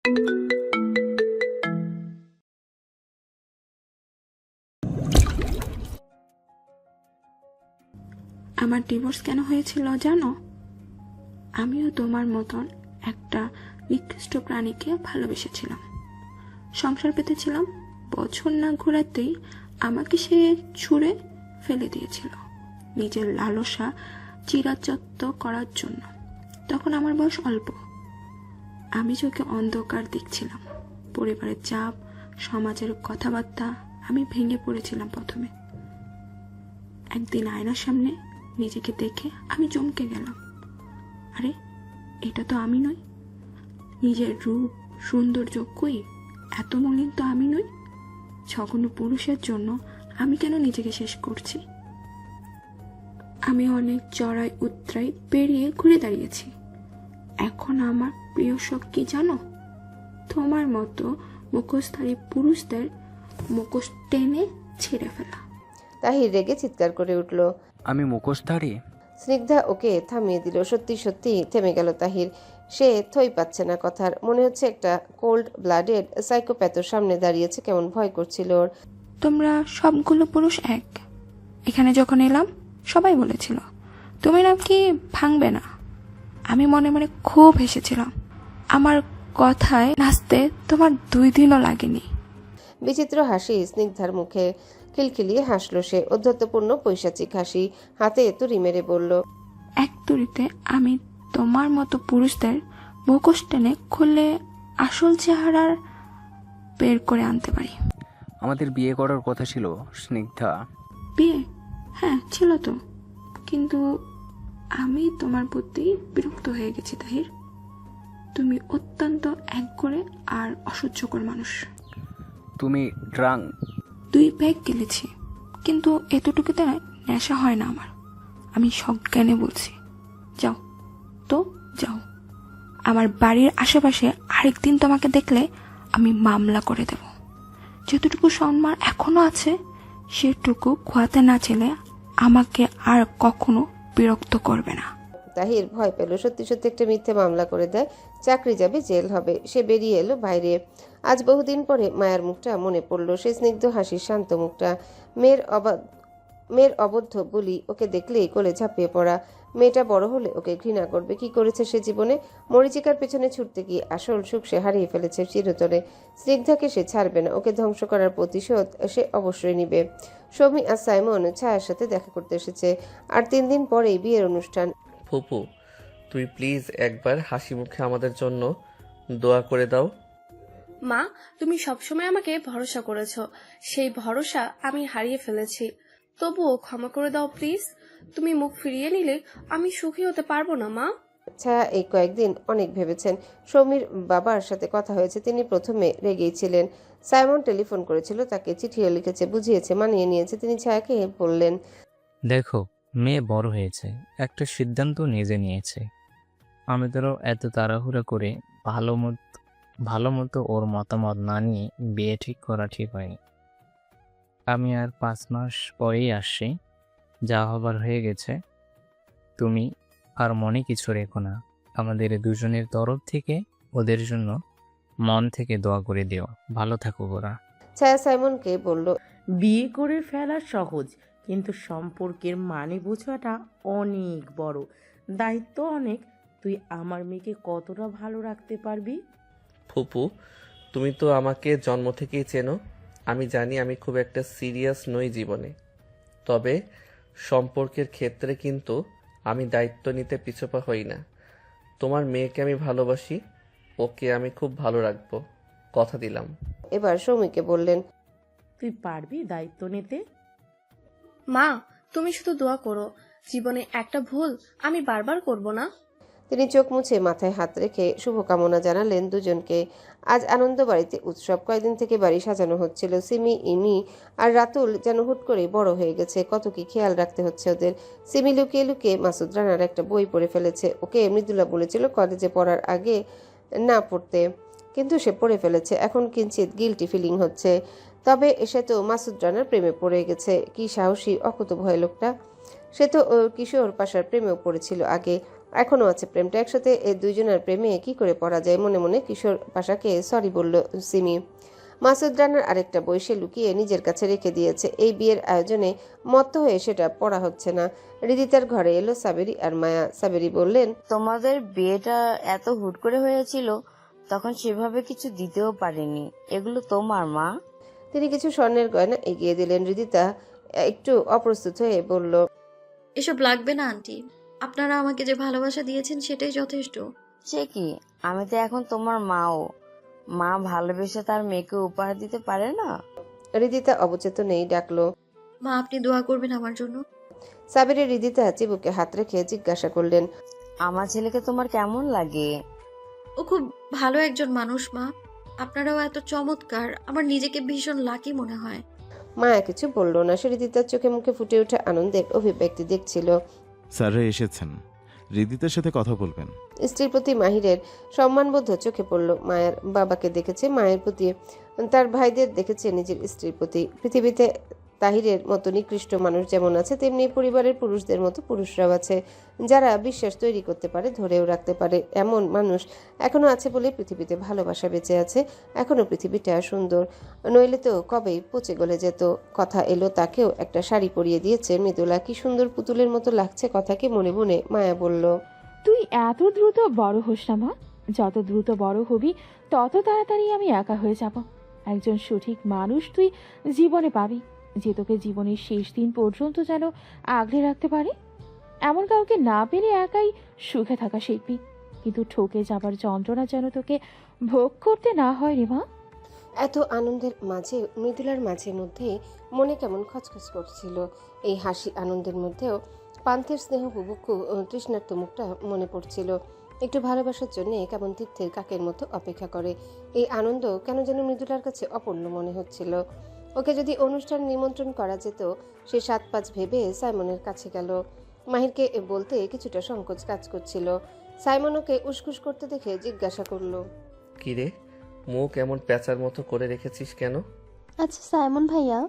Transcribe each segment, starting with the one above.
আমার ডিভোর্স কেন হয়েছিল জানো? আমিও তোমার মতন একটা নিকৃষ্ট প্রাণীকে ভালোবেসেছিলাম, সংসার পেতেছিলাম। বছর না ঘোরাতেই আমাকে সে ছুঁড়ে ফেলে দিয়েছিল নিজের লালসা চিরাচত্ব করার জন্য। তখন আমার বয়স অল্প, আমি চোখে অন্ধকার দেখছিলাম, পরিবারের চাপ, সমাজের কথাবার্তা। আমি ভেঙে পড়েছিলাম প্রথমে। একদিন আয়নার সামনে নিজেকে দেখে আমি চমকে গেলাম, আরে এটা তো আমি নই। নিজের রূপ সৌন্দর্য কই, এত মলিন তো আমি নই। জঘন্য পুরুষের জন্য আমি কেন নিজেকে শেষ করছি? আমি অনেক চড়াই উতরাই পেরিয়ে ঘুরে দাঁড়িয়েছি। এখন আমার প্রিয় শখ কি জানো? তোমার মতো মুখোশধারী পুরুষদের মুখোশ টেনে ছেড়ে ফেলা। তাহির রেগে চিৎকার করে উঠল। আমি মুখোশধারী? স্নিগ্ধা ওকে থামিয়ে দিল। সত্যি সত্যি থেমে গেল তাহির। সে থই পাচ্ছে না কথার। মনে হচ্ছে একটা কোল্ড ব্লাডেড সাইকোপ্যাথের সামনে দাঁড়িয়েছে, কেমন ভয় করছিল ওর। তোমরা সবগুলো পুরুষ এক। এখানে যখন এলাম সবাই বলেছিল তুমি নাকি ভাঙবে না। আমি মনে মনে খুব হেসেছিলাম। আমার কথায় নাচতে তোমার 2 দিনও লাগেনি। বিচিত্র হাসি স্নিগ্ধার মুখে। খিলখিলিয়ে হাসলো সে, অধ্যত্বপূর্ণ পৈশাচিক হাসি। হাতে তুড়ি মেরে বলল, এক তুড়িতে আমি তোমার মতো পুরুষদের মুখোশ টেনে খুলে আসল চেহারার বের করে আনতে পারি। আমাদের বিয়ে করার কথা ছিল স্নিগ্ধা। বিয়ে? হ্যাঁ ছিল তো, কিন্তু আমি তোমার প্রতি বিরক্ত হয়ে গেছি তাহির। তুমি অত্যন্ত একঘরে আর অসহ্যকর মানুষ। তুমি ড্রাং? 2 প্যাক গেলেছি, কিন্তু এতটুকুতে নেশা হয় না আমার। আমি সজ্ঞানে বলছি, যাও তো যাও। আমার বাড়ির আশেপাশে আরেকদিন তোমাকে দেখলে আমি মামলা করে দেব। যতটুকু সম্মান এখনো আছে সেটুকু খোয়াতে না চেলে আমাকে আর কখনো বিরক্ত করবে না। তাহির ভয় পেল। সত্যি সত্যি একটা মিথ্যে মামলা করে দেয়, চাকরি যাবে, জেল হবে। সে বেরিয়ে এলো বাইরে। আজ বহুদিন পরে মায়ের মুখটা মনে পড়ল, সে স্নিগ্ধ হাসির শান্ত মুখটা। মেয়ের অবদ্ধ বলি ওকে দেখলেই কোলে ঝাঁপিয়ে পড়া। মেয়েটা বড় হলে ওকে ঘৃণা করবে। কি করেছে সে জীবনে? মরীচিকার পেছনে ছুটতে গিয়ে আসল সুখ সে হারিয়ে ফেলেছে চিরতরে। স্নিগ্ধাকে সে ছাড়বে না, ওকে ধ্বংস করার প্রতিশোধ সে অবশ্যই নিবে। সৌমি আর সাইমন ছায়ার সাথে দেখা করতে এসেছে। আর 3 দিন পরেই বিয়ের অনুষ্ঠান। ফুপু, তুই প্লিজ একবার হাসি মুখে আমাদের জন্য দোয়া করে দাও। মা, তুমি সবসময় আমাকে ভরসা করেছো, সেই ভরসা আমি হারিয়ে ফেলেছি। তবুও ক্ষমা করে দাও প্লিজ। তুমি মুখ ফিরিয়ে নিলে আমি সুখী হতে পারবো না মা। ছায়া এই কয়েকদিন অনেক ভেবেছেন। সৌমির বাবার সাথে কথা হয়েছে, তিনি প্রথমে রেগেই ছিলেন। সাইমন টেলিফোন করেছিল, তাকে চিঠিও লিখেছে, বুঝিয়েছে, মানিয়ে নিয়েছে। তিনি ছায়াকে বললেন, দেখো, মেয়ে বড় হয়েছে, একটা সিদ্ধান্ত নিজে নিয়েছে। আমাদেরও এত তাড়াহুড়া করে ভালো মতো ওর মতামত না নিয়ে বিয়ে ঠিক করা ঠিক হয়নি। আমি আর 5 মাস পরেই আসছি, যা হবার হয়ে গেছে। তুমি আর মনে কিছু রেখো না। আমাদের দুজনের তরফ থেকে ওদের জন্য মন থেকে দোয়া করে দিও। ভালো থাকুক ওরা। ছায়া সাইমনকে বলল, বিয়ে করে ফেলা সহজ, কিন্তু সম্পর্কের মানে বোঝাটা অনেক বড়, দায়িত্ব অনেক। তুই আমার মেয়েকে কতটা ভালো রাখতে পারবি? ফুপু, তুমি তো আমাকে জন্ম থেকেই চেনো। আমি জানি আমি খুব একটা সিরিয়াস নই জীবনে, তবে সম্পর্কের ক্ষেত্রে কিন্তু আমি দায়িত্ব নিতে পিছপা হই না। তোমার মেয়েকে আমি ভালোবাসি, ওকে আমি খুব ভালো রাখবো, কথা দিলাম। এবার সৌমিকে বললেন, তুই পারবি দায়িত্ব নিতে? মা, তুমি শুধু দোয়া করো, জীবনে একটা ভুল আমি বারবার করব না। তিনি চোখ মুছে মাথায় হাত রেখে শুভকামনা জানালেন দুজনকে। আজ আনন্দ বাড়িতে উৎসব। কয়েকদিন থেকে বাড়ি সাজানো হচ্ছিল। সিমি, ইমি আর রাতুল যেন হুট করে বড় হয়ে গেছে। কত কি খেয়াল রাখতে হচ্ছে ওদের। সিমি লুকিয়ে লুকিয়ে মাসুদ রানার একটা বই পড়ে ফেলেছে। ওকে মৃদুলা বলেছিল কলেজে পড়ার আগে না পড়তে, কিন্তু সে পড়ে ফেলেছে। এখন কিঞ্চিত গিল্টি ফিলিং হচ্ছে। তবে সে তো মাসুদ রানার প্রেমে পড়ে গেছে। কি সাহসী, অকুত ভয় লোকটা। সে তো কিশোর পাশার প্রেমেও পড়েছিল আগে। এখনও আছে প্রেমটা। একসাথে এই দুইজনের প্রেমে কি করে পড়া যায়? মনে মনে কিশোর পাশাকে সরি বলল সিমি। মাসুদ রানার আরেকটা বই সে লুকিয়ে নিজের কাছে রেখে দিয়েছে। এই বিয়ের আয়োজনে মত্ত হয়ে সেটা পড়া হচ্ছে না। হৃদিতার ঘরে এলো সাবেরি আর মায়া। সাবেরি বললেন, তোমাদের বিয়েটা এত হুট করে হয়েছিল, তখন সেভাবে কিছু দিতেও পারিনি। এগুলো তোমার, মা। তিনি কিছু স্বর্ণের গয়না এগিয়ে দিলেন। হৃদিতা একটু অপ্রস্তুত হয়ে বলল, এসব লাগবে না আন্টি, আপনারা আমাকে যে ভালোবাসা দিয়েছেন সেটাই যথেষ্ট। সে কি, আমি তো এখন তোমার মাও। মা ভালোবেসে তার মেয়েকে উপহার দিতে পারে না? হৃদিতা অবচেতনেই ডাকলো। মা, আপনি দোয়া করবেন আমার জন্য। সাবেরি হৃদিতা চিবুকে হাত রেখে জিজ্ঞাসা করলেন, আমার ছেলেকে তোমার কেমন লাগে? ও খুব ভালো একজন মানুষ মা, আপনারাও এত চমৎকার, আমার নিজেকে ভীষণ লাকি মনে হয়। মায়া কিছু বলল না। সে হৃদিতার চোখে মুখে ফুটে ওঠা আনন্দের অভিব্যক্তি দেখছিল। স্যাররা এসেছেন, হৃদিতার সাথে কথা বলবেন। স্ত্রীর প্রতি মাহিরের সম্মানবোধ চোখে পড়ল। মায়ের বাবাকে দেখেছে, মায়ের প্রতি, তার ভাইদের দেখেছে, নিজের স্ত্রীর প্রতি। পৃথিবীতে তাহিরের মতো নিকৃষ্ট মানুষ যেমন আছে, তেমনি পরিবারের পুরুষদের মতো পুরুষরাও আছে, যারা বিশ্বাস তৈরি করতে পারে, ধরেও রাখতে পারে। এমন মানুষ এখনো আছে বলে পৃথিবীতে ভালোবাসা বেঁচে আছে। এখনো পৃথিবীটা সুন্দর, নইলে তো কবেই পচে গলে যেত। কথা এলো, তাকেও একটা শাড়ি পরিয়ে দিয়েছে মৃদুলা। কি সুন্দর পুতুলের মতো লাগছে। কথাকে মনে মনে মায়া বলল, তুই এত দ্রুত বড় হোস না মা। যত দ্রুত বড় হবি তত তাড়াতাড়ি আমি একা হয়ে যাব। একজন সঠিক মানুষ তুই জীবনে পাবি, যে তোকে জীবনের শেষ দিন পর্যন্ত যেন আগলে রাখতে পারে। এমন কাউকে না পেলে একাই সুখে থাকা শিখবি, কিন্তু ঠকে যাবার যন্ত্রণা যেন তোকে ভোগ করতে না হয় রে মা। এত আনন্দের মাঝে মৃদুলার মাঝে মধ্যে মনে কেমন খচখচ করছিল। এই হাসি আনন্দের মধ্যেও পান্থের স্নেহ বুবুক্ষু তৃষ্ণার্ত মুখটা মনে পড়ছিল। একটু ভালোবাসার জন্য কেমন তীর্থের কাকের মতো অপেক্ষা করে। এই আনন্দ কেন যেন মৃদুলার কাছে অপূর্ণ মনে হচ্ছিল। ওকে যদি অনুষ্ঠান নিমন্ত্রণ করা যেত, সে 7-5 ভেবে সাইমনের কাছে গেল। মাহিরকে বলতে কিছুটা সংকোচ কাজ করছিল। সাইমন ওকে উসকুস করতে দেখে জিজ্ঞাসা করলো, কিরে, মুখ এমন প্যাঁচার মতো করে রেখেছিস কেন? আচ্ছা সাইমন ভাইয়া,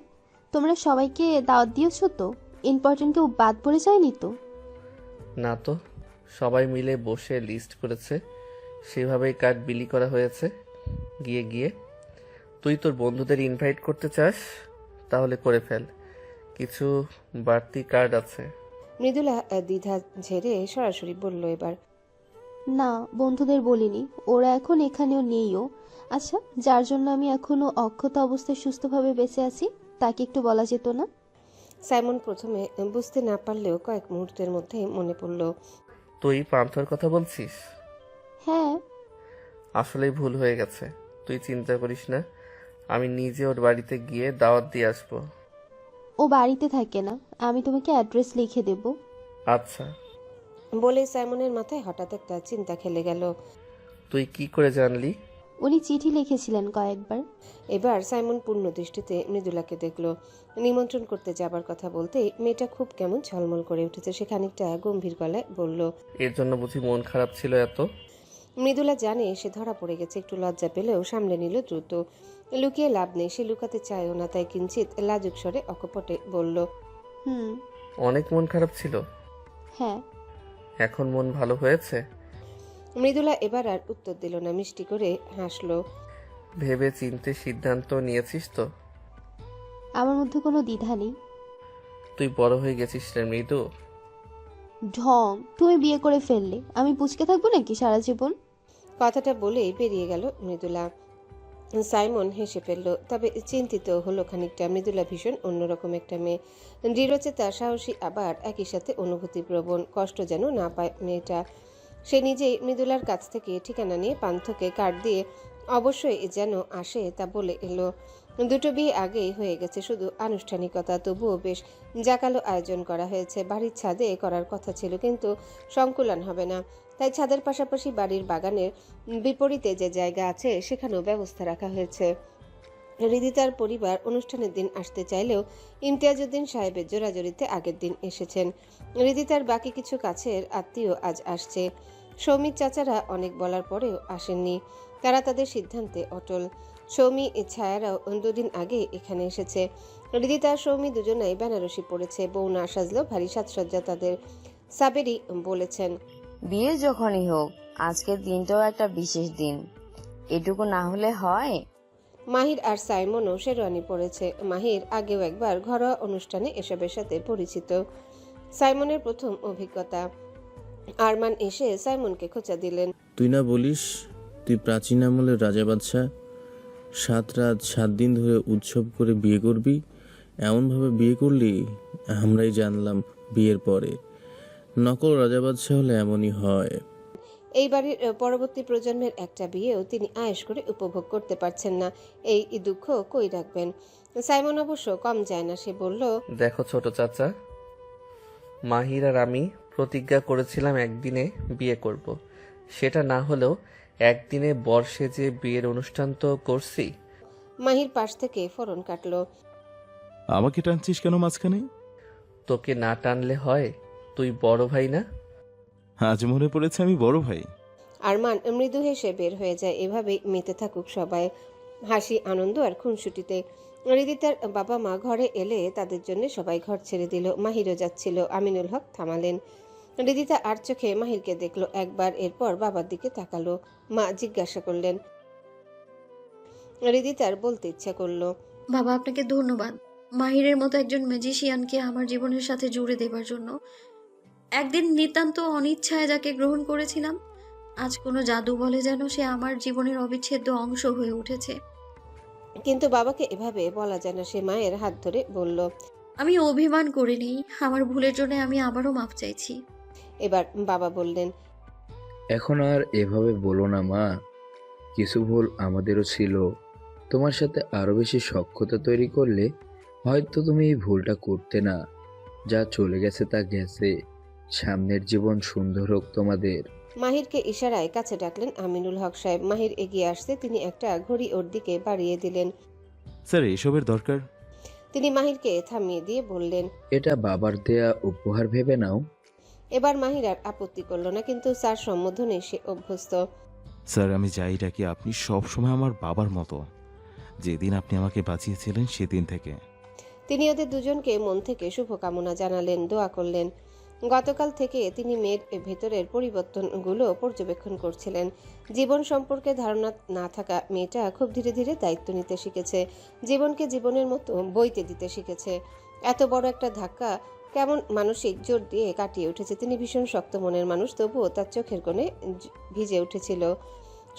তোমরা সবাইকে দাওয়াত দিয়েছো তো? ইম্পর্টেন্ট কেউ বাদ পড়ে যায়নি তো? না তো, সবাই মিলে বসে লিস্ট করেছে, সেভাবেই কার্ড বিলি করা হয়েছে। গিয়ে গিয়ে তুই তোর বন্ধুদের ইনভাইট করতে চাস, তাহলে করে ফেল, কিছু বাড়তি কার্ড আছে। মৃদুলা দ্বিধা ঝেড়ে সরাসরি বলল এবার, না, বন্ধুদের বলিনি, ওরা এখন এখানেও নেইও। আচ্ছা, যার জন্য আমি এখনো অক্ষত অবস্থায় সুস্থভাবে বেঁচে আছি তাকে একটু বলা যেত না? সাইমন প্রথমে বুঝতে না পারলেও কয়েক মুহূর্তের মধ্যে মনে পড়ল। তুই পান্থর কথা বলছিস? হ্যাঁ। আসলেই ভুল হয়ে গেছে, তুই চিন্তা করিস না, আমি নিজে ওর বাড়িতে গিয়ে দাওয়াত দিয়ে আসবো। ও বাড়িতে থাকে না, আমি তোমাকে অ্যাড্রেস লিখে দেব। আচ্ছা। বলে সাইমনের মাথায় হঠাৎ একটা চিন্তা খেলে গেল। তুই কি করে জানলি? উনি চিঠি লিখেছিলেন কয়েকবার। এবার সাইমন পূর্ণ দৃষ্টিতে মৃদুলাকে দেখল। নিমন্ত্রণ করতে যাবার কথা বলতেই মেয়েটা খুব কেমন ঝলমল করে উঠেছে। সে খানিকটা গম্ভীর গলায় বলল, এর জন্য বুঝি মন খারাপ ছিল এত? মৃদুলা জানে সে ধরা পড়ে গেছে। একটু লজ্জা পেলেও সামলে নিল দ্রুত। লুকিয়ে লাভ নেই, সে লুকাতে চায়ও না, তাই কিঞ্চিত লাজুক স্বরে অকপটে বলল, অনেক মন খারাপ ছিল? হ্যাঁ। এখন মন ভালো হয়েছে? মৃদুলা এবার আর উত্তর দিল না, মিষ্টি করে হাসলো। ভেবে চিন্তে সিদ্ধান্ত নিয়েছিস তো? আমার মধ্যে কোনো দ্বিধা নেই। তুই বড় হয়ে গেছিস রে মৃদু। ঢং, তুমি বিয়ে করে ফেললে আমি পুচকে থাকবো নাকি সারা জীবন? কথাটা বলেই বেরিয়ে গেল মৃদুলা। সাইমন হেসে ফেলল, তবে চিন্তিত হলো খানিকটা। মৃদুলা ভীষণ অন্যরকম একটা মেয়ে, দৃঢ়চেতা, সাহসী, আবার একই সাথে অনুভূতিপ্রবণ। কষ্ট যেন না পায় মেয়েটা। সে নিজেই মৃদুলার কাছ থেকে ঠিকানা নিয়ে পান্থকে কার্ড দিয়ে অবশ্যই যেন আসে তা বলে এলো। দুটো বিয়ে আগেই হয়ে গেছে, শুধু আনুষ্ঠানিকতা। তবুও বেশ জাঁকালো আয়োজন করা হয়েছে। বাড়ির ছাদে করার কথা ছিল, কিন্তু সংকুলান হবে না, তাই ছাদের পাশাপাশি বাড়ির বাগানের বিপরীতে যে জায়গা আছে সেখানেও ব্যবস্থা রাখা হয়েছে। হৃদিতার পরিবার অনুষ্ঠানের দিন আসতে চাইলেও ইমতিয়াজউদ্দিন সাহেবের জোরাজোরিতে আগের দিন এসেছেন। হৃদিতার বাকি কিছু কাছের আত্মীয় আজ আসছে। সৌমির চাচারা অনেক বলার পরেও আসেননি, তারা তাদের সিদ্ধান্তে অটল। সৌমি ছায়ারাও 2 দিন আগে এখানে এসেছে। হৃদিতা আর সৌমি দুজনাই বেনারসি পড়েছে, বউ না সাজলেও ভারী সাজসজ্জা তাদের। সাবেরি বলেছেন, বিয়ে যখনই হোক, আজকের দিনটাও একটা বিশেষ দিন। এটুকু না হলে হয়? মাহির আর সাইমনও শেরওয়ানি পড়েছে। মাহির আগেও একবার ঘরোয়া অনুষ্ঠানে এসবের সাথে পরিচিত। সাইমনের প্রথম অভিজ্ঞতা। আরমান এসে সাইমনকে খোঁচা দিলেন। তুই না বলিস তুই প্রাচীন আমলের রাজা বাদশাহ, 7 রাত 7 দিন ধরে উৎসব করে বিয়ে করবি। এমনভাবে বিয়ে করলি, আমরাই জানলাম বিয়ের পরে। নকল রাজা বাদশাহ হলে এমনই হয়। এই বাড়ির পরবর্তী প্রজন্মের একটা বিয়েও তিনি আয়েশ করে উপভোগ করতে পারছেন না। এই দুঃখ কই রাখবেন? সাইমন অবশ্য কম যায় না। সে বলল, দেখো ছোট চাচা, মাহির আর আমি প্রতিজ্ঞা করেছিলাম একদিনে বিয়ে করব। সেটা না হলেও একদিনে বর্ষে যে বিয়ের অনুষ্ঠান তো করছি। মাহির পাশ থেকে ফোরন কাটলো। আমাকে টানছিস কেন মাঝখানে? তোকে না টানলে হয়? তুই বড় ভাই না? আজ মনে পড়েছে আমি বড় ভাই। আরমান মৃদু হেসে বের হয়ে যায়। এভাবেই মেতে থাকুক সবাই, হাসি, আনন্দ আর খুনসুটিতে। রিদিতার বাবা মা ঘরে এলে তাদের জন্য সবাই ঘর ছেড়ে দিল। মাহিরও যাচ্ছিল। আমিনুল হক থামালেন। রিদিতা আর চোখে মাহিরকে দেখলো একবার, এরপর বাবার দিকে তাকালো। মা জিজ্ঞাসা করলেন। রিদিতার বলতে ইচ্ছা করলো, বাবা আপনাকে ধন্যবাদ মাহিরের মতো একজন ম্যাজিশিয়ানকে আমার জীবনের সাথে জুড়ে দেবার জন্য। একদিন নিতান্ত অনিচ্ছায় যাকে গ্রহণ করেছিলাম, আজ কোনো জাদু বলে যেন সে আমার জীবনের অবিচ্ছেদ্য অংশ হয়ে উঠেছে। কিন্তু বাবাকে এভাবে বলা যায় না। সে মায়ের হাত ধরে বলল, আমি অভিমান করিনি, আমার ভুলের জন্য আমি আবারও মাপ চাইছি। এবার বাবা বললেন, এখন আর এভাবে বলো না মা, কিছু ভুল আমাদেরও ছিল। তোমার সাথে আরো বেশি সখ্যতা তৈরি করলে হয়তো তুমি এই ভুলটা করতে না। যা চলে গেছে তা গেছে, সামনের জীবন সুন্দর হোক তোমাদের। মাহিরকে ইশারায় কাছে ডাকলেন আমিনুল হক সাহেব। মাহির এগিয়ে আসতে তিনি একটা ঘড়ি ওর দিকে বাড়িয়ে দিলেন। স্যার এসবের দরকার? তিনি মাহিরকে থামিয়ে দিয়ে বললেন, এটা বাবার দেয়া উপহার ভেবে নাও। এবার মাহির আর আপত্তি করলো না, কিন্তু স্যার সম্বোধনে সে অভ্যস্ত। স্যার আমি যাই ডাকি, আপনি সব সময় আমার বাবার মতো। যেদিন আপনি আমাকে বাঁচিয়েছিলেন সেদিন থেকে। তিনি ওদের দুজনকে মন থেকে শুভকামনা জানালেন, দোয়া করলেন। গতকাল থেকে তিনি মেয়ের ভেতরের পরিবর্তনগুলো পর্যবেক্ষণ করছিলেন। জীবন সম্পর্কে ধারণা না থাকা মেয়েটা খুব ধীরে ধীরে দায়িত্ব নিতে শিখেছে, জীবনকে জীবনের মতো বইতে দিতে শিখেছে। এত বড় একটা ধাক্কা কেমন মানসিক জোর দিয়ে কাটিয়ে উঠেছে। তিনি ভীষণ শক্ত মনের মানুষ, তবুও তার চোখের কোণে ভিজে উঠেছিল।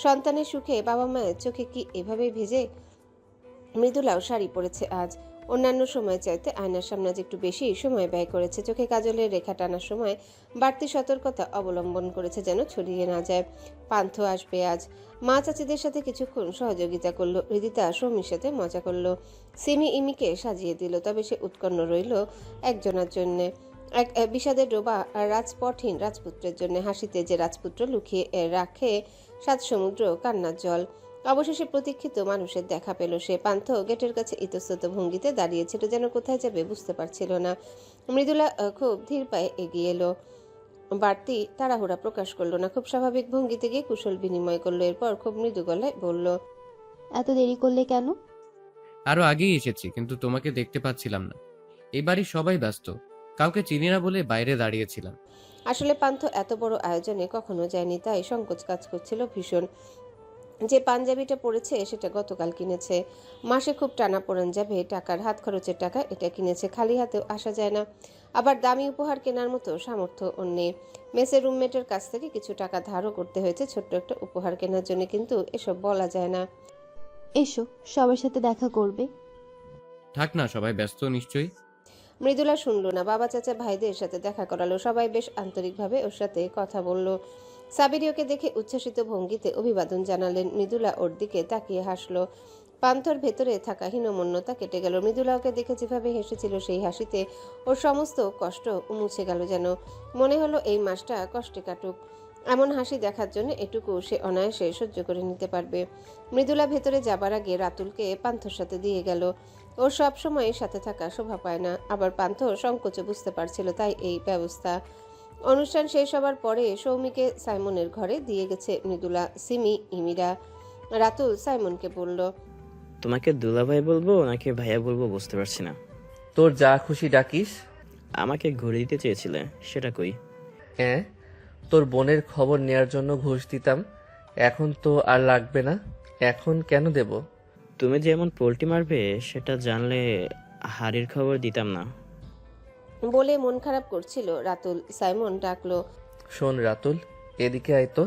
সন্তানের সুখে বাবা মায়ের চোখে কি এভাবে ভিজে? মৃদুলাও শাড়ি পরেছে আজ। অন্যান্য সময় চাইতে আয়নার সামনে আজ একটু বেশি সময় ব্যয় করেছে। চোখে কাজলের রেখা টানার সময় বাড়তি সতর্কতা অবলম্বন করেছে যেন ছড়িয়ে না যায়। পান্থ আসবে আজ। মা চাচিদের সাথে কিছুক্ষণ সহযোগিতা করলো। হৃদিতা সৌমির সাথে মজা করলো। সিমি ইমিকে সাজিয়ে দিল। তবে সে উৎকণ্ঠ রইল একজনের জন্যে, এক বিষাদের ডোবা রাজপথহীন রাজপুত্রের জন্য। হাসিতে যে রাজপুত্র লুকিয়ে রাখে 7 সমুদ্র কান্নার জল। অবশেষে প্রতীক্ষিত মানুষের দেখা পেল সে। পান্থ গেটের কাছে ইতস্তত ভঙ্গিতে দাঁড়িয়েছিল, যেন কোথায় যাবে বুঝতে পারছিল না। মৃদুলা খুব ধীর পায়ে এগিয়ে এলো, বাড়তি তাড়াহুড়া প্রকাশ করলো না। খুব স্বাভাবিক ভঙ্গিতে গিয়ে কুশল বিনিময় করলো। এরপর খুব মৃদু গলায় বলল, এত দেরি করলে কেন? আরো আগেই এসেছি, কিন্তু তোমাকে দেখতে পাচ্ছিলাম না। এই বাড়ির সবাই ব্যস্ত, কাউকে চিনি না বলে বাইরে দাঁড়িয়েছিলাম। আসলে পান্থ এত বড় আয়োজনে কখনো যায়নি, তাই সংকোচ কাজ করছিল ভীষণ। যে পাঞ্জাবিটা পরেছে সেটা গতকাল কিনেছে। মাসে খুব টানা পড়েন যাবে টাকার, হাত খরচের টাকা এটা কিনেছে। খালি হাতেও আসা যায় না। আবার দামি উপহার কেনার মতো সামর্থ্য ওর নেই। মেসের রুমমেটের কাছ থেকে কিছু টাকা ধারও করতে হয়েছে ছোট্ট একটা উপহার কেনার জন্য, কিন্তু এসব বলা যায় না। এসো, সবার সাথে দেখা করবে। থাক না, সবাই ব্যস্ত নিশ্চয়ই। মৃদুলা শুনল না। বাবা চাচা ভাইদের সাথে দেখা করালো। সবাই বেশ আন্তরিকভাবে ওর সাথে কথা বলল। সাবিরি ওকে দেখে উচ্ছ্বাসিত ভঙ্গিতে অভিবাদন জানালেন। মৃদুলা ওর দিকে তাকিয়ে হাসলো। পান্থর ভেতরে থাকা হীনমন্যতা কেটে গেল। মৃদুলা ওকে দেখে যেভাবে হেসেছিল সেই হাসিতে ওর সমস্ত কষ্ট মুছে গেল যেন। মনে হলো এই মাসটা কষ্টে কাটুক। এমন হাসি দেখার জন্য এটুকু সে অনায়াসে সহ্য করে নিতে পারবে। মৃদুলা ভেতরে যাবার আগে রাতুলকে পান্থর সাথে দিয়ে গেল। ওর সব সময় সাথে থাকা শোভা পায় না। আবার পান্থ সংকোচে বুঝতে পারছিল, তাই এই ব্যবস্থা। অনুষ্ঠান শেষ হবার পরে সৌমিকে সাইমনের ঘরে দিয়ে গেছে মৃদুলা। সিমি ইমিরা। রাতুল সাইমনকে বলল, তোমাকে দুলাভাই বলবো নাকি ভাইয়া বলবো বুঝতে পারছি না। তোর যা খুশি ডাকিস। আমাকে ঘুরে দিতে চেয়েছিলে, সেটা কই? হ্যাঁ, তোর বোনের খবর নেয়ার জন্য ঘুষ দিতাম, এখন তো আর লাগবে না। এখন কেন দেব? তুমি যেমন পোল্টি মারবে সেটা জানলে হাড়ির খবর দিতাম না। বলে মন খারাপ করছিল রাতুল। সাইমন ডাকলো। শোন রাতুল, এদিকে আয় তো।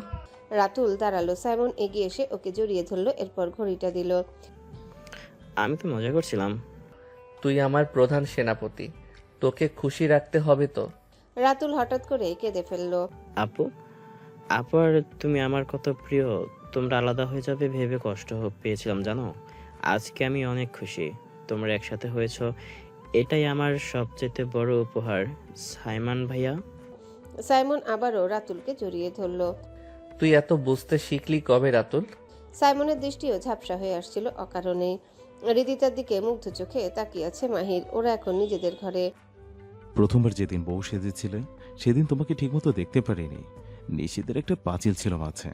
রাতুল দাঁড়ালো। সাইমন এগিয়ে এসে ওকে জড়িয়ে ধরলো, এরপর ঘড়িটা দিল। আমি তো মজা করছিলাম। তুই আমার প্রধান সেনাপতি, তোকে খুশি রাখতে হবে তো। রাতুল হঠাৎ করে কেঁদে ফেললো। আপু, আপু আর তুমি আমার কত প্রিয়। তোমরা আলাদা হয়ে যাবে ভেবে কষ্ট পেয়েছিলাম জানো। আজকে আমি অনেক খুশি তোমরা একসাথে হয়েছো, এটাই আমার সবচেয়ে বড় উপহার। সাইমন ভাইয়া। সাইমন আবারও রাতুলকে জড়িয়ে ধরলো। তুই এত বুঝতে শিখলি কবে রাতুল? সাইমনের দৃষ্টিও ঝাপসা হয়ে আসছিল অকারণেই। হৃদিতার দিকে মুগ্ধ চোখে তাকিয়ে আছে মাহির। ওরা এখন নিজেদের ঘরে। প্রথমবার যেদিন বউ সেজেছিলে সেদিন তোমাকে ঠিকমতো দেখতে পারিনি। নিশীথের একটা পাঁচিল ছিল মাঝে।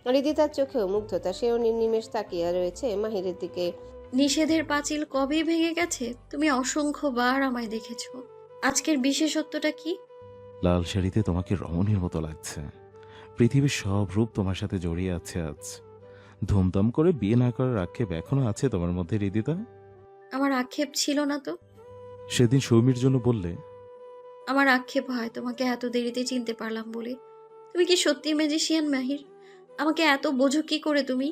হৃদিতার চোখেও মুগ্ধতা। সেও নির্নিমেষ তাকিয়ে রয়েছে মাহিরের দিকে। নিষেধের পাঁচিল কবেই ভেঙে গেছে। তুমি অসংখ্যবার আমায় দেখেছো। আজকের বিশেষত্বটা কি? লাল শাড়িতে তোমাকে রমণীর মতো লাগছে। পৃথিবীর সব রূপ তোমার সাথে জড়িয়ে আছে আজ। ধুমধাম করে বিয়ে না করার আক্ষেপ এখনো আছে তোমার মধ্যে হৃদিতা? আমার আক্ষেপ ছিল না তো। সেদিন সৌমির জন্য বললে। আমার আক্ষেপ হয় তোমাকে এত দেরিতে চিনতে পারলাম বলে। তুমি কি সত্যি ম্যাজিশিয়ান মাহির? আমাকে এত বোঝো কি করে তুমি?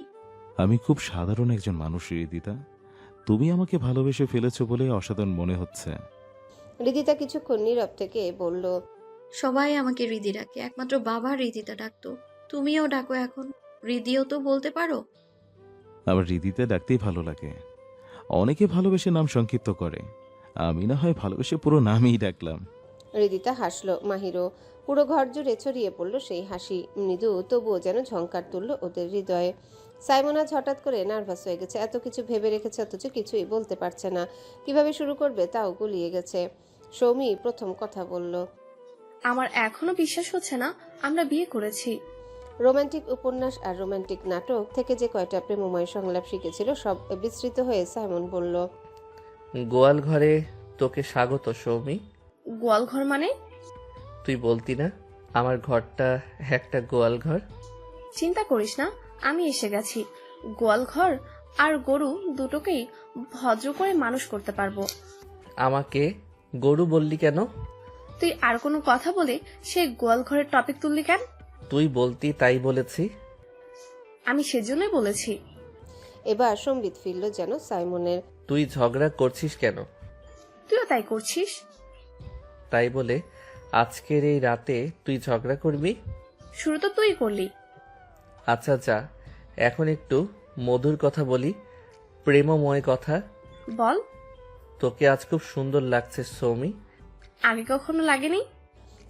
আমি খুব সাধারণ একজন মানুষ হৃদিতা। তুমি আমাকে ভালোবেসে ফেলেছো বলে অসাধারণ মনে হচ্ছে। হৃদিতা কিছুক্ষণ নীরব থেকে বলল। সবাই আমাকে রিদি ডাকে, একমাত্র বাবা রিদিতা ডাকতো। তুমিও ডাকো এখন। রিদিও তো বলতে পারো। আমার হৃদিতা ডাকতেই ভালো লাগে। অনেকে ভালোবেসে নাম সংক্ষিপ্ত করে, আমি না হয় ভালোবেসে পুরো নামই ডাকলাম। হৃদিতা হাসলো। মাহিরও। পুরো ঘর জুড়ে ছড়িয়ে পড়লো সেই হাসি। মৃদু তবুও যেন ঝংকার তুললো ওদের হৃদয়ে। সাইমন আজ হঠাৎ করে নার্ভাস হয়ে গেছে। এত কিছু ভেবে রেখেছে অথচ কিছুই বলতে পারছে না। কিভাবে শুরু করবে তাও গুলিয়ে গেছে। সৌমি প্রথম কথা বলল। আমার এখনো বিশ্বাস হচ্ছে না আমরা বিয়ে করেছি। রোমান্টিক উপন্যাস আর রোমান্টিক নাটক থেকে যে কয়টা প্রেমময় সংলাপ শিখেছিল সব বিস্তৃত হয়ে সাইমন বলল। গোয়াল ঘরে তোকে স্বাগত সৌমি। গোয়াল ঘর মানে? তুই বলতি না আমার ঘরটা একটা গোয়াল ঘর? চিন্তা করিস না, আমি এসে গেছি। গোয়াল ঘর আর গরু দুটোকেই ভদ্র করে মানুষ করতে পারবো। আমাকে গরু বললি কেন? তুই আর কোনো কথা বলে সে গোয়াল ঘরের টপিক তুললি কেন? তুই বলতি তাই বলেছি। আমি সেজন্যই বলেছি। এবার সম্বিত ফিরল যেন সাইমনের। তুই ঝগড়া করছিস কেন? তুইও তাই করছিস। তাই বলে আজকের এই রাতে তুই ঝগড়া করবি? শুরু তো তুই করলি। আচ্ছা যা, এখন একটু মধুর কথা বলি, প্রেমময় কথা। বল। তোকে আজ খুব সুন্দর লাগছে সৌমি। আগে কখনো লাগেনি।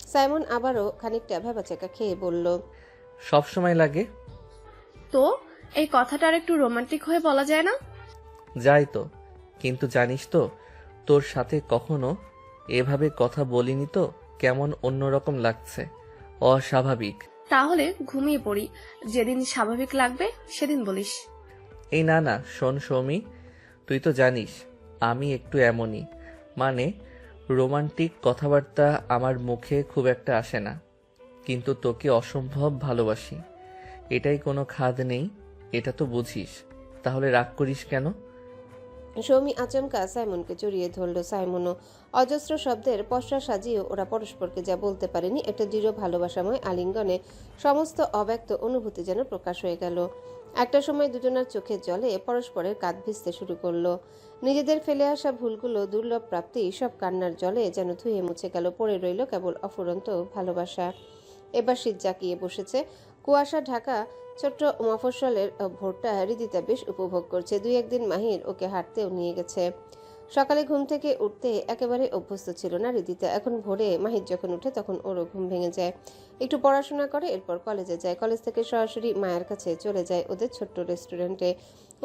সাইমন আবারও খানিকটা ভেবাচাকা খেয়ে বলল। সব সময় লাগে তো এই কথাটা আর একটু রোমান্টিক হয়ে বলা যায় না? যাই তো, কিন্তু জানিস তো তোর সাথে কখনো এভাবে কথা বলিনি তো, কেমন অন্যরকম লাগছে, অস্বাভাবিক। তাহলে ঘুমিয়ে পড়ি, যেদিন স্বাভাবিক লাগবে সেদিন বলিস। এই না না, শোন সৌমি, তুই তো জানিস আমি একটু এমনই, মানে রোমান্টিক কথাবার্তা আমার মুখে খুব একটা আসে না, কিন্তু তোকে অসম্ভব ভালোবাসি। এটাই কোনো খাদ নেই, এটা তো বুঝিস, তাহলে রাগ করিস কেন? সৌমি আচমকা সাইমনকে জড়িয়ে ধরল। সাইমনও। অজস্র শব্দের পসরা সাজিয়েও ওরা পরস্পরকে যা বলতে পারেনি একটা দৃঢ় ভালোবাসাময় আলিঙ্গনে সমস্ত অব্যক্ত অনুভূতি যেন প্রকাশ হয়ে গেল। একটা সময় দুজনের চোখের জলে পরস্পরের কাঁধ ভিজতে শুরু করলো। নিজেদের ফেলে আসা ভুলগুলো, দুর্লভ প্রাপ্তি সব কান্নার জলে যেন ধুয়ে মুছে গেল। পড়ে রইল কেবল অফুরন্ত ভালোবাসা। এবার শীত জাকিয়ে বসেছে। কুয়াশা ঢাকা ছোট্ট মফস্বলের ভোরটা হৃদিতা বেশ উপভোগ করছে। দুই একদিন মাহির ওকে হাঁটতেও নিয়ে গেছে। সকালে ঘুম থেকে উঠতে একেবারে অভ্যস্ত ছিল না হৃদিতা। এখন ভোরে মাহির যখন উঠে তখন ওরও ঘুম ভেঙে যায়। একটু পড়াশোনা করে, এরপর কলেজে যায়। কলেজ থেকে সরাসরি মায়ের কাছে চলে যায় ওদের ছোট্ট রেস্টুরেন্টে।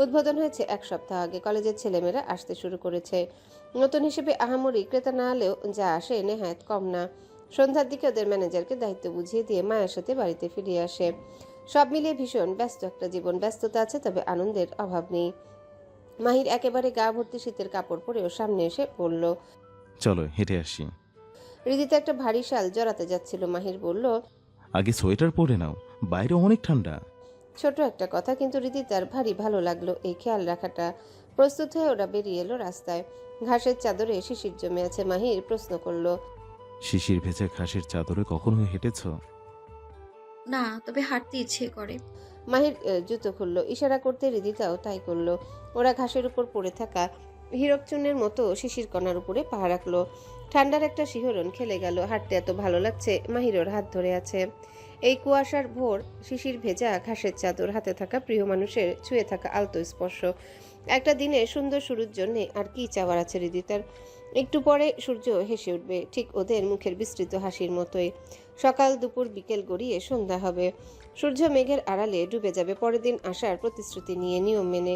উদ্বোধন হয়েছে এক সপ্তাহ আগে। কলেজের ছেলেমেয়েরা আসতে শুরু করেছে। নতুন হিসেবে আহামরি ক্রেতা না হলেও যা আসে নেহায়েত কম না। সন্ধ্যার দিকে ওদের ম্যানেজারকে দায়িত্ব বুঝিয়ে দিয়ে মায়ের সাথে বাড়িতে ফিরে আসে। সব মিলিয়ে ভীষণ ব্যস্ত একটা জীবন। ব্যস্ততা আছে, তবে আনন্দের অভাব নেই। মাহির একেবারে গা ভর্তি শীতের কাপড় পরে ওর সামনে এসে বলল। চলো হেঁটে আসি। হৃদিতা একটা ভারী শাল জড়াতে যাচ্ছিল। মাহির বলল। আগে সোয়েটার পরে নাও, বাইরে অনেক ঠান্ডা। ছোট একটা কথা, কিন্তু রিদিতার ভারী ভালো লাগলো এই খেয়াল রাখাটা। প্রস্তুত হয়ে ওরা বেরিয়ে এলো রাস্তায়। ঘাসের চাদরে শিশির জমে আছে। মাহির প্রশ্ন করলো, শিশির ভেজা ঘাসের চাদরে কখনো হেঁটেছ? না, তবে হাঁটতে ইচ্ছে করে। মাহির জুতো খুললো। ইশারা করতে রিদিতাও তাই করলো। ওরা ঘাসের উপর পড়ে থাকা হীরক চূর্ণের মতো শিশির কণার উপরে পা রাখলো। ঠান্ডার একটা শিহরণ খেলে গেল। হাঁটতে এত ভালো লাগছে। মাহিরোর হাত ধরে আছে। এই কুয়াশার ভোর, শিশির ভেজা ঘাসের চাদর, হাতে থাকা প্রিয় মানুষের ছুঁয়ে থাকা আলতো স্পর্শ। একটা দিনে সুন্দর শুরুর জন্য আর কি চাওয়ার আছে হৃদিতার? একটু পরে সূর্য হেসে উঠবে, ঠিক ওদের মুখের বিস্তৃত হাসির মতোই। সকাল দুপুর বিকেল গড়িয়ে সন্ধ্যা হবে। সূর্য মেঘের আড়ালে ডুবে যাবে। পরের দিন আসার প্রতিশ্রুতি নিয়ে, নিয়ম মেনে।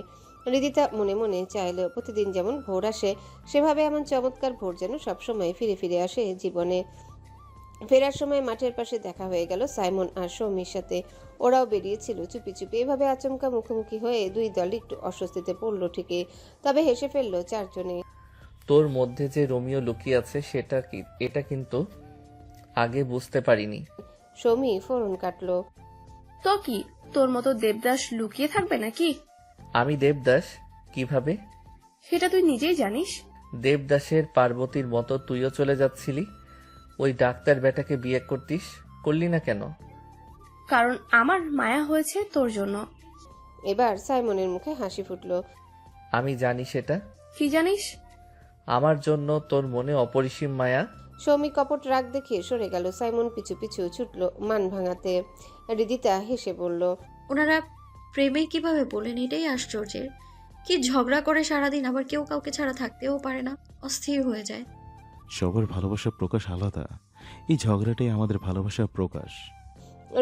হৃদিতা মনে মনে চাইল প্রতিদিন যেমন ভোর আসে, সেভাবে এমন চমৎকার ভোর যেন সবসময় ফিরে ফিরে আসে জীবনে। ফেরার সময় মাঠের পাশে দেখা হয়ে গেল সাইমন আর সৌমির সাথে। ওরাও বেরিয়েছিল চুপি চুপি। এভাবে আচমকা মুখোমুখি হয়ে দুই দল একটু অস্বস্তিতে পড়লো ঠিকই, তবে হেসে ফেললো চারজনে। তোর মধ্যে যে রোমিও লুকিয়ে আছে এটা কিন্তু আগে বুঝতে পারিনি। সৌমি ফোরন কাটলো। তো কি তোর মতো দেবদাস লুকিয়ে থাকবে নাকি? আমি দেবদাস কিভাবে? সেটা তুই নিজেই জানিস। দেবদাসের পার্বতীর মতো তুইও চলে যাচ্ছিলি। ওই ডাক্তার বেটাকে বিয়ে করলি না কেন? কারণ আমার মায়া হয়েছে তোর জন্য। এবার সাইমনের মুখে হাসি ফুটলো। আমি জানি সেটা। কি জানিস? আমার জন্য তোর মনে অপরিসীম মায়া। সৌমি কপট রাগ দেখিয়ে সরে গেল। সাইমন পিছু পিছু ছুটলো মান ভাঙাতে। হৃদিতা হেসে বলল, ওনারা প্রেমে কিভাবে বলেন, এটাই আশ্চর্যের। কি ঝগড়া করে সারাদিন, আবার কেউ কাউকে ছাড়া থাকতেও পারে না, অস্থির হয়ে যায়। সবার ভালোবাসার প্রকাশ আলাদা। এই ঝগড়াটাই আমাদের ভালোবাসার প্রকাশ।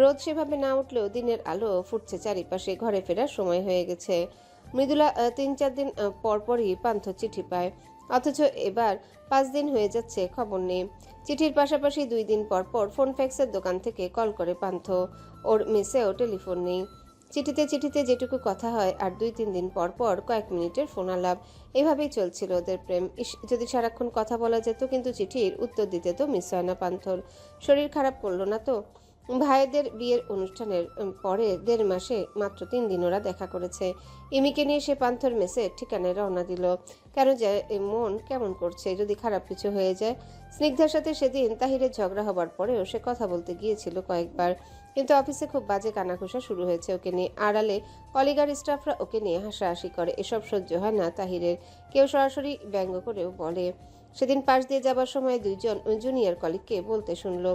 রোদ সেভাবে না উঠলেও দিনের আলো ফুটছে চারিপাশে। ঘরে ফেরার সময় হয়ে গেছে। মৃদুলা 3-4 দিন পরপরই পান্থ চিঠি পায়, অথচ এবার 5 দিন হয়ে যাচ্ছে খবর নেই। চিঠির পাশাপাশি 2 দিন পর পর ফোন ফ্যাক্সের দোকান থেকে কল করে পান্থ। ওর মেসেও টেলিফোন নেই। চিঠিতে যেটুকু কথা হয়, আর 2-3 দিন পর পর কয়েক মিনিটের ফোন আলাপ। এভাবেই চলছিল ওদের প্রেম। যদি সারাক্ষণ কথা বলা যেত, কিন্তু চিঠির উত্তর দিতে তো মিস হয় না পান্থর। শরীর খারাপ করলো না তো? ভাইদের বিয়ের অনুষ্ঠানের পরে 1.5 মাসে মাত্র 3 দিন ওরা দেখা করেছে। ইমিকে নিয়ে সে পান্থর মেসের ঠিকানায় রওনা দিল। কেন যায়, মন কেমন করছে, যদি খারাপ কিছু হয়ে যায়। স্নিগ্ধার সাথে সেদিন তাহিরের ঝগড়া হবার পরেও সে কথা বলতে গিয়েছিল কয়েকবার, কিন্তু অফিসে খুব বাজে কানাঘুষা শুরু হয়েছে ওকে নিয়ে। আড়ালে কলিগার স্টাফরা ওকে নিয়ে হাসাহাসি করে। এসব সহ্য হয় না তাহিরের। কেউ সরাসরি ব্যঙ্গ করেও বলে। সেদিন পাশ দিয়ে যাবার সময় 2জন জুনিয়র কলিগকে বলতে শুনল,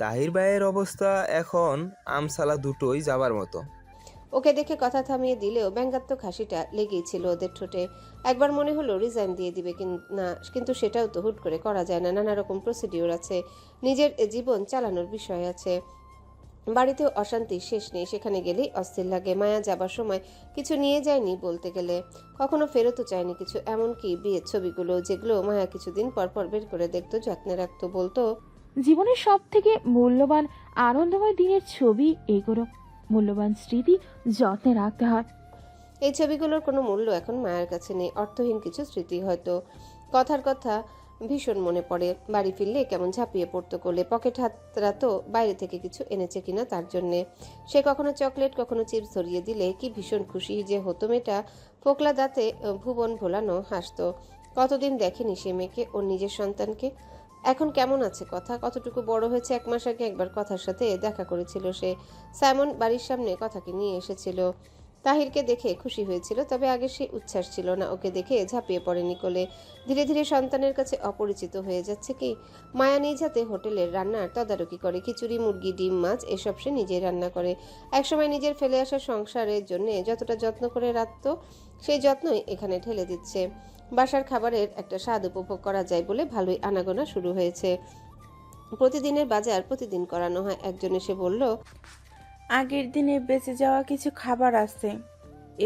তাহির ভাইয়ের অবস্থা এখন আমসালা দুটোই যাবার মতো। ওকে দেখে কথা থামিয়ে দিলেও ব্যঙ্গাত্মক হাসিটা লেগেই ছিল ওদের ঠোঁটে। একবার মনে হলো রিজাইন দিয়ে দিবে না, কিন্তু সেটাও তো হুট করে করা যায় না। নানা রকম প্রসিডিওর আছে, নিজের জীবন চালানোর বিষয় আছে। বাড়িতেও অশান্তির শেষ নেই, সেখানে গেলেই অস্থির লাগে। মায়া যাবার সময় কিছু নিয়ে যায়নি বলতে গেলে, কখনো ফেরতও চায়নি কিছু। এমনকি বিয়ের ছবিগুলো, যেগুলো মায়া কিছুদিন পর পর বের করে দেখতো, যত্নে রাখতো, বলতো, জীবনের সব থেকে মূল্যবান আনন্দময় দিনের ছবি এগুলো, মূল্যবান স্মৃতি যত্নে রাখতে হয়। এই ছবিগুলোর কোনো মূল্য এখন মায়ের কাছে নেই। অর্থহীন কিছু স্মৃতি হয়তো। কথার কথা ভীষণ মনে পড়ে। বাড়ি ফিরলে কেমন ঝাঁপিয়ে পড়তো কোলে। পকেট হাতরা তো বাইরে থেকে কিছু এনেছে কিনা তার জন্যে। সে কখনো চকলেট, কখনো চিপস ধরিয়ে দিলে কি ভীষণ খুশি যে হতো মেয়েটা। ফোকলা দাঁতে ভুবন ভোলানো হাসতো। কতদিন দেখেনি সে মেয়েকে, ওর নিজের সন্তানকে। এখন কেমন আছে কথা, কতটুকু বড় হয়েছে। 1 মাস আগে একবার কথার সাথে দেখা করেছিল সে। সাইমন বাড়ির সামনে কথাকে নিয়ে এসেছিল। তাহিরকে দেখে খুশি হয়েছিল, তবে আগে সে উচ্ছ্বাস ছিল না। ওকে দেখে ঝাঁপিয়ে পড়েনি কোলে। ধীরে ধীরে সন্তানের কাছে অপরিচিত হয়ে যাচ্ছে কি। মায়া নিজ হাতে হোটেলের রান্নার তদারকি করে। খিচুড়ি, মুরগি, ডিম, মাছ এসব সে নিজেই রান্না করে। একসময় নিজের ফেলে আসা সংসারের জন্য যতটা যত্ন করে রাখত, সেই যত্নই এখানে ঠেলে দিচ্ছে। বাসার খাবারের একটা স্বাদ উপভোগ করা যায় বলে ভালোই আনাগোনা শুরু হয়েছে। প্রতিদিনের বাজার প্রতিদিন করানো হয়। একজন এসে বলল, আগের দিনে বেঁচে যাওয়া কিছু খাবার আছে,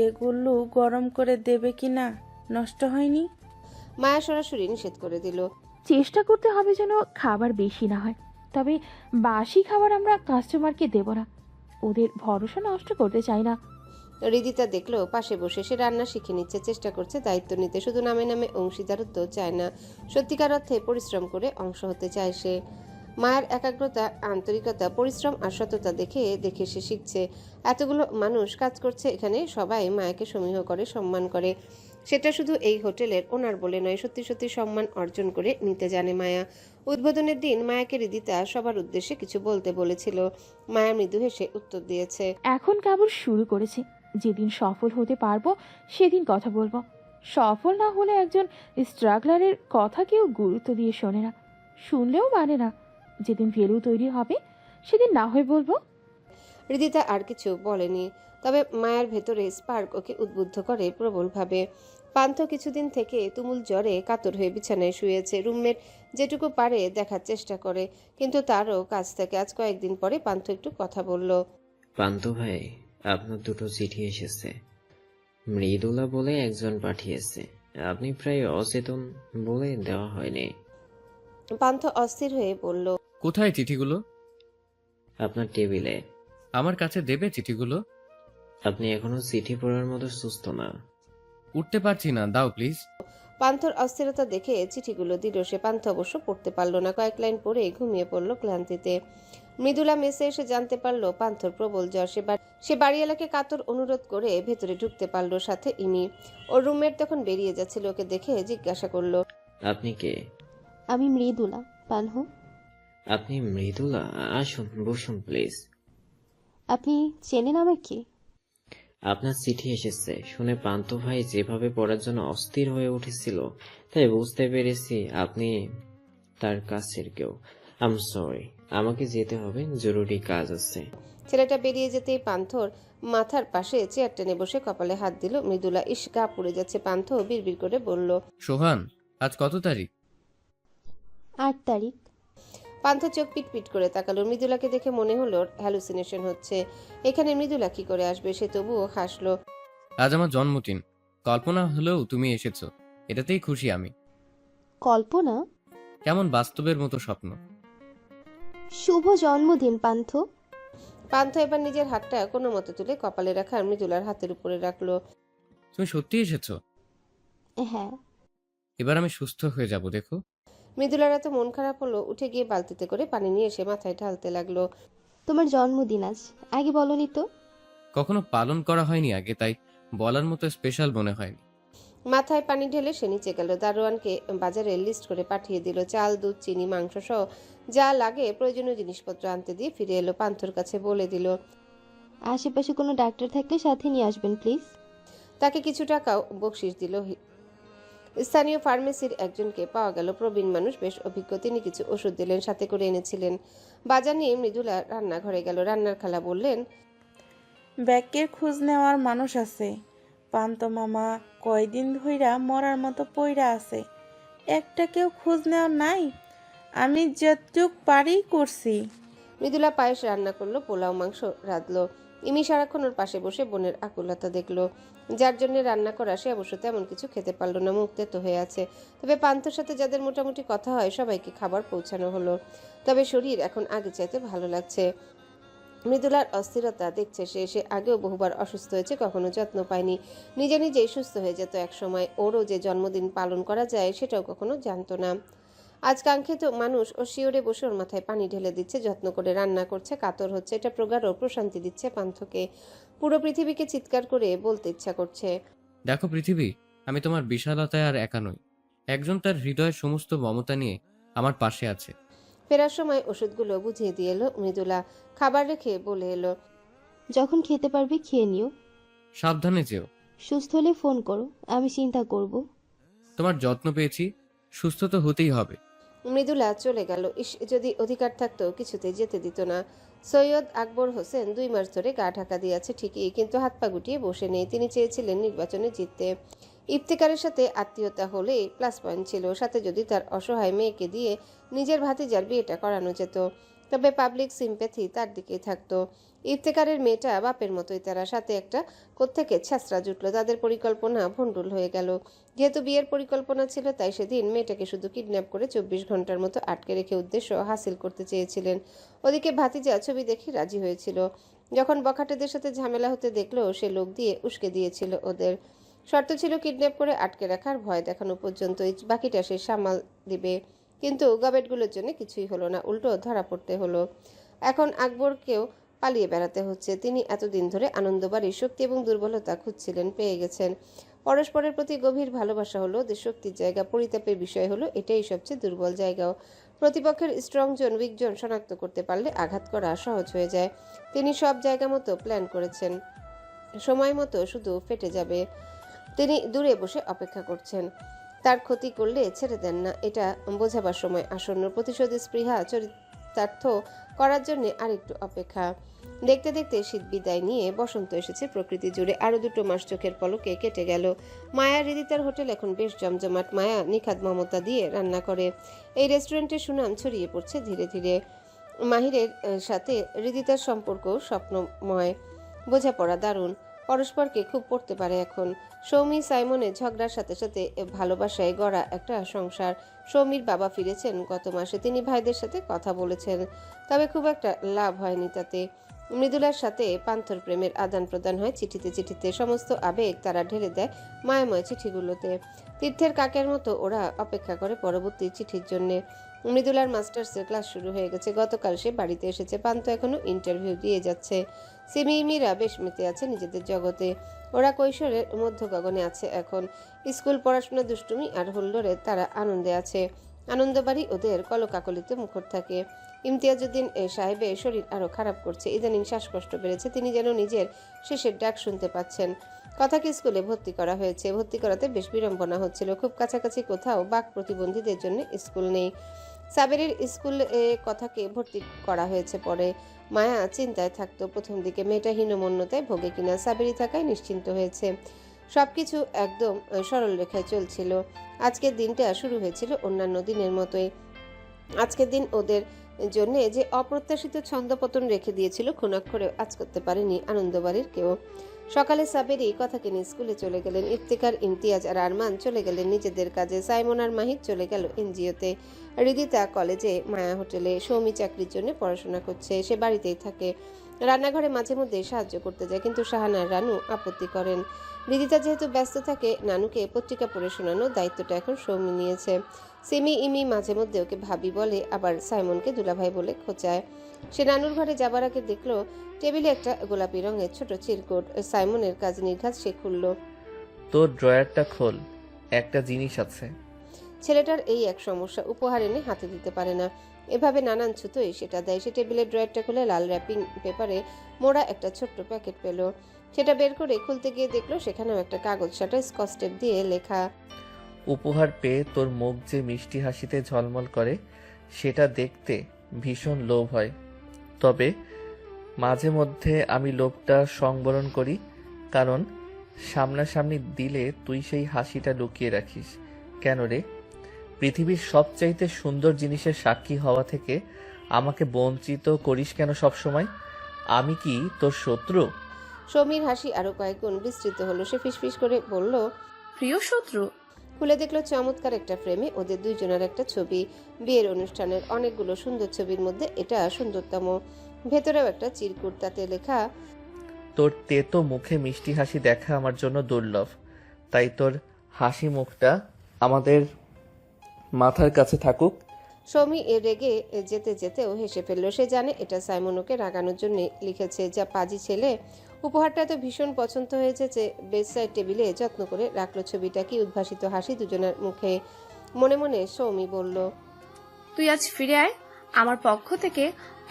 এগুলো গরম করে দেবে কি না, নষ্ট হয়নি? মায়া সরাসরি নিষেধ করে দিল, চেষ্টা করতে হবে যেন খাবার বেশি না হয়, তবে বাসি খাবার আমরা কাস্টমারকে দেব না, ওদের ভরসা নষ্ট করতে চাই না। হৃদিতা দেখলো পাশে বসে সে রান্না শিখে নিচ্ছে, চেষ্টা করছে দায়িত্ব নিতে। শুধু নামে নামে অংশীদারত্ব চায় না, সত্যিকার অর্থে পরিশ্রম করে অংশ হতে চায় সে। মায়ের একাগ্রতা, আন্তরিকতা, পরিশ্রম আর সততা দেখে দেখে সে শিখছে। এতগুলো মানুষ কাজ করছে এখানে, সবাই মায়াকে সমীহ করে, সম্মান করে। সেটা শুধু এই হোটেলের ওনার বলে নয়, সত্যি সত্যি সম্মান অর্জন করে নিতে জানে মায়া। উদ্বোধনের দিন মায়াকে রিদিতা সবার উদ্দেশ্যে কিছু বলতে বলেছিল। মায়া মৃদু হেসে উত্তর দিয়েছে, এখন কেবল শুরু করেছি। যেদিন সফল হতে পারবো সেদিন কথা বলবো। সফল না হলে একজন স্ট্রাগলারের কথা কেউ গুরুত্ব দিয়ে শোনে না, শুনলেও মানে না। যেদিন ভ্যালু তৈরি হবে সেদিন না হয় বলবো। রিদিতা আর কিছু বলেনি, তবে মায়ার ভেতরে স্পার্ক ওকে উদ্বুদ্ধ করে প্রবলভাবে। পান্থ কিছুদিন থেকে তুমুল জ্বরে কাতর হয়ে বিছানায় শুয়েছে। রুমমেট যেটুকু পারে দেখার চেষ্টা করে, কিন্তু তারও কাছ থেকে। আজ কয়েকদিন পরে পান্থ একটু কথা বলল। পান্থ ভাই, আপনার দুটো চিঠি এসেছে। মৃদুলা বলে একজন পাঠিয়েছে। আপনি প্রায় অচেতন বলে দেওয়া হয়নি। পান্থ অস্থির হয়ে বলল, কোথায় চিঠিগুলো? আপনার টেবিলে। আমার কাছে দেবে চিঠিগুলো? আপনি এখনো চিঠি পড়ার মতো সুস্থ না। উঠতে পারছি না, দাও প্লিজ। পান্থর অস্থিরতা দেখে চিঠিগুলো দিল সে। পান্থ অবশ্য পড়তে পারল না, কয়েক লাইন পড়ে ঘুমিয়ে পড়ল ক্লান্তিতে। মৃদুলা মেসে এসে জানতে পারল পান্থর প্রবল জ্বর। সে বাড়িওয়ালাকে কাতর অনুরোধ করে ভেতরে ঢুকতে পারল, সাথে ইনি। ওর রুমমেট তখন বেরিয়ে যাচ্ছিল, ওকে দেখে জিজ্ঞাসা করলো, আপনি কে? আমি মৃদুলা পানহু। আপনি মৃদুলা? আসুন, বসুন প্লিজ। আপনি চেনেন আমাকে? আপনার চিঠি এসেছে শুনে পান্থ ভাই যেভাবে পড়ার জন্য অস্থির হয়ে উঠেছিল, তাই বুঝতে পেরেছি আপনি তার কাছের কেউ। আম সরি, আমাকে যেতে হবে, জরুরি কাজ আছে। ছেলেটা বেরিয়ে যেতেই পান্থর মাথার পাশে চেয়ার টেনে বসে কপালে হাত দিল মৃদুলা। ইস, গা পুড়ে যাচ্ছে। পান্থ বিড়বিড় করে বলল, সোহান, আজ কত তারিখ? 8 তারিখ। পান্থ চোখ পিটপিট করে তাকালো। মৃদুলাকে দেখে মনে হলো হ্যালুসিনেশন হচ্ছে। এখানে মৃদুলা কি করে আসবে? সে তবুও হাসলো। আজ আমার জন্মদিন, কল্পনা হলেও তুমি এসেছো, এটাতেই খুশি আমি। কল্পনা? কেমন বাস্তবের মতো স্বপ্ন। শুভ জন্মদিন পান্থ। পান্থ এবার নিজের হাতটা কোনো মতে তুলে কপালে রাখা মৃদুলার হাতের উপরে রাখলো। তুমি সত্যি এসেছো? হ্যাঁ। এবার আমি সুস্থ হয়ে যাব, দেখো। মৃদুলার এত মন খারাপ হলো, উঠে গিয়ে বালতিতে করে পানি নিয়ে এসে মাথায় ঢালতে লাগলো। তোমার জন্মদিন আজ, আগে বলনি তো। কখনো পালন করা হয়নি আগে, তাই বলার মতো স্পেশাল মনে হয়নি। মাথায় পানি ঢেলে সে নিচে গেল। দারোয়ানকে বাজারে লিস্ট করে পাঠিয়ে দিল। চাল, দুধ, চিনি, মাংস সহ যা লাগে প্রয়োজনীয় জিনিসপত্র আনতে দিয়ে ফিরে এলো। পান্থর কাছে বলে দিল, আশেপাশে কোনো ডাক্তার থাকলে সাথে নিয়ে আসবেন প্লিজ। তাকে কিছু টাকাও বকশিশ দিল। স্থানীয় ফার্মেসির একজনকে পাওয়া গেল, প্রবীণ মানুষ, বেশ অভিজ্ঞ। তিনি কিছু ওষুধ দিলেন, সাথে করে এনেছিলেন। বাজার নিয়ে মৃদুলা রান্নাঘরে গেল। রান্নার খালা বললেন, ব্যাগের খোঁজ নেওয়ার মানুষ আছে। পান্ত মামা কয়দিন ধইরা মরার মতো পইরা আছে, একটা কেউ খোঁজ নেওয়া নাই। আমি যতটুক পারি করছি। মৃদুলা পায়েস রান্না করলো, পোলাও, মাংস রাঁধলো। ইমি সারাক্ষণ ওর পাশে বসে বোনের আকুলতা দেখলো। যার জন্য রান্না করা, সে অবশ্য তেমন কিছু খেতে পারলো না, মুখ তেতো হয়ে আছে। তবে পান্থর সাথে যাদের মোটামুটি কথা হয় সবাইকে খাবার পৌঁছানো হলো। তবে শরীর এখন আগে চাইতে ভালো লাগছে। মৃদুলার অস্থিরতা দেখছে সে আগেও বহুবার অসুস্থ হয়েছে, কখনো যত্ন পায়নি। নিজে নিজেই সুস্থ হয়ে যেত এক সময়। ওরও যে জন্মদিন পালন করা যায় সেটাও কখনো জানতো না। আজ কাঙ্ক্ষিত মানুষ ও শিওরে বসে ওর মাথায় পানি ঢেলে দিচ্ছে, যত্ন করে রান্না করছে, কাতর হচ্ছে। এটা প্রগাঢ় প্রশান্তি দিচ্ছে পান্থকে। পুরো পৃথিবীকে চিৎকার করে বলতে ইচ্ছা করছে, দেখো পৃথিবী, আমি তোমার বিশালতায় আর একা নই। একজন তার হৃদয়ের সমস্ত মমতা নিয়ে আমার পাশে আছে। ফেরার সময় ওষুধগুলো বুঝিয়ে দিয়ে এলো মৃদুলা। খাবার রেখে বলে এলো, যখন খেতে পারবে খেয়ে নিও। সাবধানে যেও। সুস্থ হলে ফোন করো, আমি চিন্তা করব। তোমার যত্ন পেয়েছি, সুস্থ তো হতেই হবে। মৃদুলা চলে গেল। ইস, যদি অধিকার থাকতো কিছুতে যেতে দিত না। সৈয়দ আকবর হোসেন 2 মাস ধরে গা ঢাকা দিয়ে আছে ঠিকই, কিন্তু হাত পা গুটিয়ে বসে নেই। তিনি চেয়েছিলেন নির্বাচনে জিততে। ইফতেকারের সাথে আত্মীয়তা হলে প্লাস পয়েন্ট ছিল, সাথে যদি তার অসহায় মেয়েকে দিয়ে নিজের ভাতিজার বিয়েটা করানো যেত, তবে পাবলিক সিম্প্যাথি তার দিকেই থাকতো। ইফতেকারের মেয়েটা বাপের মতোই, তারা সাথে একটা কোত্থেকে ছ্যাঁচড়া জুটলো। তাদের পরিকল্পনা ভণ্ডুল হয়ে গেল। যেহেতু বিয়ের পরিকল্পনা ছিল, তাই সেদিন মেয়েটাকে শুধু কিডন্যাপ করে 24 ঘন্টার মতো আটকে রেখে উদ্দেশ্য হাসিল করতে চেয়েছিলেন। ওদিকে ভাতিজা ছবি দেখে রাজি হয়েছিল। যখন বখাটেদের সাথে ঝামেলা হতে দেখলো, সে লোক দিয়ে উস্কে দিয়েছিল ওদের। শর্ত ছিল কিডন্যাপ করে আটকে রাখার, ভয় দেখানো পর্যন্তই, বাকিটা সে সামাল দিবে। কিন্তু গবেটগুলোর জন্য কিছুই হলো না, উল্টো ধরা পড়তে হলো। এখন আকবরকেও পালিয়ে বেড়াতে হচ্ছে। তিনি এতদিন ধরে আনন্দবাড়ির শক্তি এবং দুর্বলতা খুঁজছিলেন, পেয়ে গেছেন। পরস্পরের প্রতি গভীর ভালোবাসা হলো ওদের শক্তির জায়গা, পরিতাপের বিষয় হলো এটাই সবচেয়ে দুর্বল জায়গাও। প্রতিপক্ষের স্ট্রং জোন, উইক জোন শনাক্ত করতে পারলে আঘাত করা সহজ হয়ে যায়। তিনি সব জায়গা মতো প্ল্যান করেছেন, সময় মতো শুধু ফেটে যাবে। তিনি দূরে বসে অপেক্ষা করছেন, তার ক্ষতি করলে ছেড়ে দেন না, এটা বোঝাবার সময় আসন্ন। প্রতিশোধের স্পৃহা চরিতার্থ করার জন্য আরেকটু অপেক্ষা। দেখতে দেখতে শীত বিদায় নিয়ে বসন্ত এসেছে প্রকৃতি জুড়ে। আরো 2 মাস চোখের পলকে কেটে গেল। মায়া হৃদিতার হোটেল এখন বেশ জমজমাট। মায়া নিখাদ মমতা দিয়ে রান্না করে। এই রেস্টুরেন্টের সুনাম ছড়িয়ে পড়ছে ধীরে ধীরে। মাহিরের সাথে হৃদিতার সম্পর্ক স্বপ্নময়, বোঝাপড়া দারুণ, পরস্পরকে খুব পড়তে পারে এখন। সৌমি সাইমনের ঝগড়ার সাথে সাথে ভালোবাসায় গড়া একটা সংসার। সৌমির বাবা ফিরেছেন গত মাসে, তিনি ভাইদের সাথে কথা বলেছেন, তবে খুব একটা লাভ হয়নি তাতে। মৃদুলার সাথে পান্থর প্রেমের আদান প্রদান হয় চিঠিতে চিঠিতে। সমস্ত আবেগ তারা ঢেলে দেয় মায়াময় চিঠিগুলোতে। তীর্থের কাকের মতো ওরা অপেক্ষা করে পরবর্তী চিঠির জন্যে। মৃদুলার মাস্টার্সের ক্লাস শুরু হয়ে গেছে, গতকাল সে বাড়িতে এসেছে। পান্থ এখনো ইন্টারভিউ দিয়ে যাচ্ছে। সিমিমিরা বেশ মেতে আছে নিজেদের জগতে। ওরা কৈশোরের মধ্য গগনে আছে এখন। স্কুল, পড়াশোনা, দুষ্টুমি আর হুল্লোড়ে তারা আনন্দে আছে। আনন্দবাড়ি ওদের কলকাকলিতে মুখর থাকে। ইমতিয়াজউদ্দিন সাহেবের শরীর আরো খারাপ করছে, ইদানিং শ্বাসকষ্ট বেড়েছে। তিনি যেন নিজের শেষের ডাক শুনতে পাচ্ছেন। কথাকে স্কুলে ভর্তি করা হয়েছে, ভর্তি করাতে বেশ বিড়ম্বনা হচ্ছিল। খুব কাছাকাছি কোথাও বাক প্রতিবন্ধীদের জন্য স্কুল নেই। সাবেরের স্কুলে কথাকে ভর্তি করা হয়েছে পরে। মায়া চিন্তায় থাকতো প্রথম দিকে, মেয়েটা হীনমন্যতায় ভোগে কিনা। সাবেরি থাকায় নিশ্চিন্ত হয়েছে। সবকিছু একদম সরল রেখায় চলছিল। আজকের দিনটা শুরু হয়েছিল অন্যান্য দিনের মতোই। আজকের দিন ওদের জন্য যে অপ্রত্যাশিত ছন্দপতন রেখে দিয়েছিল, খুনাক্ষরে আজ করতে পারেনি আনন্দবাড়ির কেউ। সকালে সাবেরি কথাকে নিয়ে স্কুলে চলে গেলেন। ইফতিকার, ইমতিয়াজ আর আরমান চলে গেলেন নিজেদের কাজে। সাইমন আর মাহিদ চলে গেল এনজিওতে। হৃদিতা কলেজে, মায়া হোটেলে। সৌমি চাকরির জন্য পড়াশোনা করছে, সে বাড়িতেই থাকে। রান্নাঘরে মাঝে মধ্যে সাহায্য করতে যায়, কিন্তু শাহানা আর রানু আপত্তি করেন। হৃদিতা যেহেতু ব্যস্ত থাকে, নানুকে পত্রিকা পড়ে শোনানোর দায়িত্বটা এখন সৌমি নিয়েছে। সিমি ইমি মাঝে মধ্যে ওকে ভাবি বলে, আবার সাইমনকে দুলাভাই বলে খোঁচায়। সে নানুর ঘরে যাবার আগে দেখলো টেবিলে একটা গোলাপি রঙের ছোট চিরকুট। সাইমনের কাজ নির্ঘাত সে খুলল। তোর ড্রয়ারটা খোল, একটা জিনিস আছে। ছেলেটার এই এক সমস্যা, উপহার এনে হাতে দিতে পারে না। এভাবে নানান ছুতোই সেটা দেয়। সে টেবিলের ড্রয়ারটা খুলে লাল র্যাপিং পেপারে মোড়া একটা ছোট্ট প্যাকেট পেল। সেটা বের করে খুলতে গিয়ে দেখলো সেখানেও একটা কাগজ সাটা স্কচ টেপ দিয়ে লেখা। উপহার পেয়ে তোর মুখ যে মিষ্টি হাসিতে ঝলমল করে, সেটা দেখতে ভীষণ লোভ হয়। তবে মাঝে মধ্যে আমি লোভটা সংবরণ করি, কারণ সামনাসামনি দিলে তুই সেই হাসিটা লুকিয়ে রাখিস। কেন রে? পৃথিবীর সবচাইতে সুন্দর জিনিসের সাক্ষী হওয়া থেকে আমাকে বঞ্চিত করিস কেন সবসময়? আমি কি তোর শত্রু? সমীর হাসি আরো কয়েকগুণ বিস্তৃত হলো। সে ফিসফিস করে বলল, প্রিয় শত্রু? খুলে দেখলো চমৎকার একটা ফ্রেমে ওদের দুইজনের একটা ছবি। বিয়ের অনুষ্ঠানের অনেকগুলো সুন্দর ছবির মধ্যে এটা সুন্দরতম। ভেতরেও একটা চিরকুট, তাতে লেখা, তোর তেতো মুখে মিষ্টি হাসি দেখা আমার জন্য দুর্লভ, তাই তোর হাসি মুখটা আমাদের মাথার কাছে থাকুক। সৌমি রেগে যেতে যেতেও হেসে ফেললো। সে জানে এটা সাইমন ওকে রাগানোর জন্য লিখেছে। যা পাজি ছেলে! উপহারটা তো ভীষণ পছন্দ হয়েছে যে বেডসাইড টেবিলে যত্ন করে রাখলো ছবিটা। কি উদ্ভাসিত হাসি দুজনের মুখে। মনে মনে সৌমি বলল, তুই আজ ফিরে আয়। আমার পক্ষ থেকে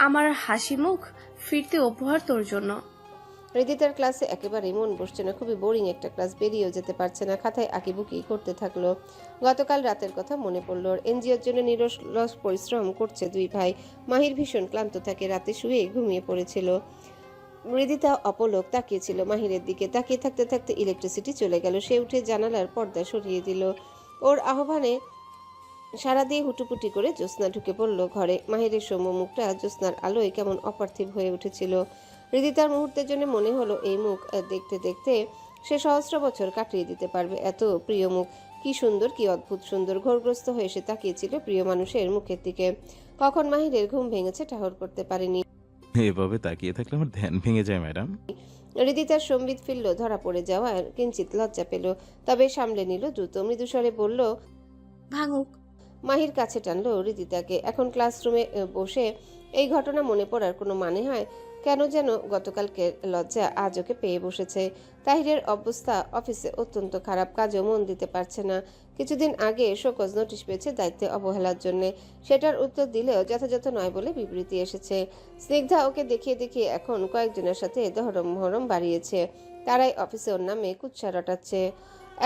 আমার হাসি মুখ ফিরতে উপহার তোর জন্য। হৃদিতার ক্লাসে একেবারেই মন বসছে না, খুবই বোরিং একটা ক্লাস, বেরিয়েও যেতে পারছে না। খাতায় আঁকিবুকি করতে থাকলো। গতকাল রাতের কথা মনে পড়ল। এনজিওর জন্য নিরলস পরিশ্রম করছে দুই ভাই। মাহির ভীষণ ক্লান্ত থাকে, রাতে শুয়ে ঘুমিয়ে পড়েছিল। হৃদিতা অপলক তাকিয়েছিল মাহিরের দিকে। তাকিয়ে থাকতে থাকতে ইলেকট্রিসিটি চলে গেল। সে উঠে জানালার পর্দা সরিয়ে দিল। ওর আহ্বানে সারা দিয়ে হুটুপুটি করে জ্যোৎস্না ঢুকে পড়ল ঘরে। মাহিরের সৌম্য মুখটা জ্যোৎস্নার আলোয় কেমন অপার্থিব হয়ে উঠেছিল। হৃদিতার মুহূর্তের জন্য মনে হলো এই মুখ দেখতে দেখতে সে সহস্র বছর কাটিয়ে দিতে পারবে। এত প্রিয় মুখ, কি সুন্দর, কি অদ্ভুত সুন্দর। ঘোরগ্রস্ত হয়ে সে তাকিয়েছিল প্রিয় মানুষের মুখের দিকে। কখন মাহিরের ঘুম ভেঙেছে ঠাহর করতে পারেনি। এভাবে তাকিয়ে থাকলে আমার ধ্যান ভেঙে যায় ম্যাডাম। হৃদিতার সম্বিত ফিরল, ধরা পড়ে যাওয়ার কিঞ্চিত লজ্জা পেল, তবে সামলে নিল দ্রুত। মৃদুস্বরে বলল, ভাঙুক। মাহির কাছে টানলো রিদিতাকে। এখন ক্লাসরুমে বসে এই ঘটনা মনে পড়ার কোনো মানে হয়? কেন যেন গতকালকে লজ্জা আজ ওকে পেয়ে বসেছে। তাহিরের অবস্থা অফিসে অত্যন্ত খারাপ, কাজেও মন দিতে পারছে না। কিছুদিন আগে শোকজ নোটিশ পেয়েছে দায়িত্বে অবহেলার জন্য। সেটার উত্তর দিলেও যথাযথ নয় বলে বিবৃতি এসেছে। স্নিগ্ধা ওকে দেখিয়ে দেখিয়ে এখন কয়েকজনের সাথে দহরম মহরম বাড়িয়েছে। তারাই অফিসে ওর নামে কুৎসা রটাচ্ছে।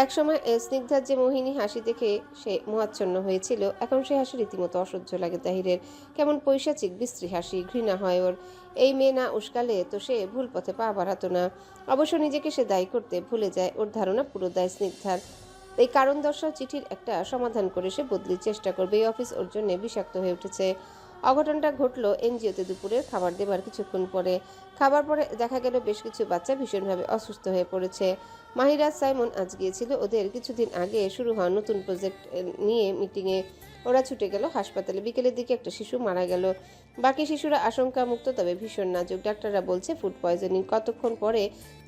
একসময় স্নিগ্ধার যে মোহিনী হাসি দেখে সে মোহাচ্ছন্ন হয়েছিল, এখন সে হাসি রীতিমতো অসহ্য লাগে তাহিরের। কেমন পৈশাচিক বিশ্রী হাসি, ঘৃণা হয় ওর। এই মেয়ে না উস্কালে তো সে ভুল পথে পা বাড়াতো না। অবশ্য নিজেকে সে দায়ী করতে ভুলে যায়। ওর ধারণা পুরো দায় স্নিগ্ধার। এই কারণ দর্শাও চিঠির একটা সমাধান করে সে বদলির চেষ্টা করবে। এই অফিস ওর জন্য বিষাক্ত হয়ে উঠেছে। অঘটনটা ঘটলো এনজিওতে দুপুরের খাবার দেবার কিছুক্ষণ পরে। খাবার পরে দেখা গেল বেশ কিছু বাচ্চা ভীষণভাবে অসুস্থ হয়ে পড়েছে। মাহিরাজ সাইমন আজ গিয়েছিল ওদের কিছুদিন আগে শুরু হওয়া নতুন প্রজেক্ট নিয়ে মিটিংয়ে। ওরা ছুটে গেল হাসপাতালে। বিকেলের দিকে একটা শিশু মারা গেল। বাকি শিশুরা আশঙ্কামুক্ত, তবে ভীষণ নাজুক। ডাক্তাররা বলছে ফুড পয়জনিং। কতক্ষণ পরে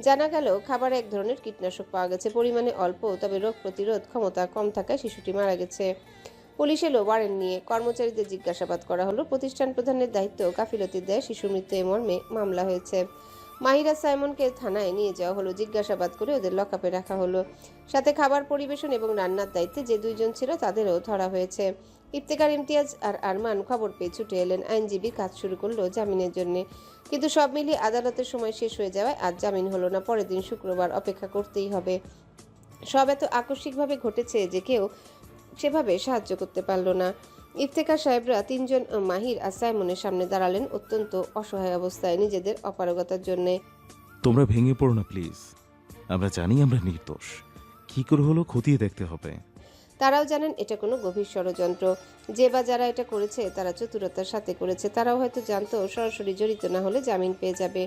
জানা গেল খাবারে এক ধরনের কীটনাশক পাওয়া গেছে, পরিমাণে অল্প, তবে রোগ প্রতিরোধ ক্ষমতা কম থাকায় শিশুটি মারা গেছে। পুলিশ এলো ওয়ারেন্ট নিয়ে। কর্মচারীদের জিজ্ঞাসাবাদ করা হলো। প্রতিষ্ঠান প্রধানের দায়িত্ব গাফিলতির দায়ে শিশু মৃত্যু মর্মে মামলা হয়েছে। মাহিরা সাইমনকে থানায় নিয়ে যাওয়া হলো। জিজ্ঞাসাবাদ করে ওদের লকআপে রাখা হলো। সাথে খাবার পরিবেশন এবং রান্নার দায়িত্বে যে দুইজন ছিল তাদেরও ধরা হয়েছে। ইফতেখার, ইমতিয়াজ আর আরমান খবর পেয়ে ছুটে এলেন। আইনজীবী কাজ শুরু করলো জামিনের জন্য। কিন্তু সব মিলিয়ে আদালতের সময় শেষ হয়ে যাওয়ায় আজ জামিন হলো না। পরের দিন শুক্রবার অপেক্ষা করতেই হবে। সব এত আকস্মিকভাবে ঘটেছে যে কেউ সেভাবে সাহায্য করতে পারল না। ইফতেখার সাহেবরা তিনজন মাহির আর সাইমনের সামনে দাঁড়ালেন অত্যন্ত অসহায় অবস্থায় নিজেদের অপারগতার জন্যে। তোমরা ভেঙে পড়ো না প্লিজ। আমরা জানি আমরা নির্দোষ। কি করে হলো খতিয়ে দেখতে হবে। তারাও জানেন এটা কোনো গভীর ষড়যন্ত্র। যে বা যারা এটা করেছে তারা চতুরতার সাথে করেছে। তারাও হয়তো জানতো সরাসরি জড়িত না হলে জামিন পেয়ে যাবে।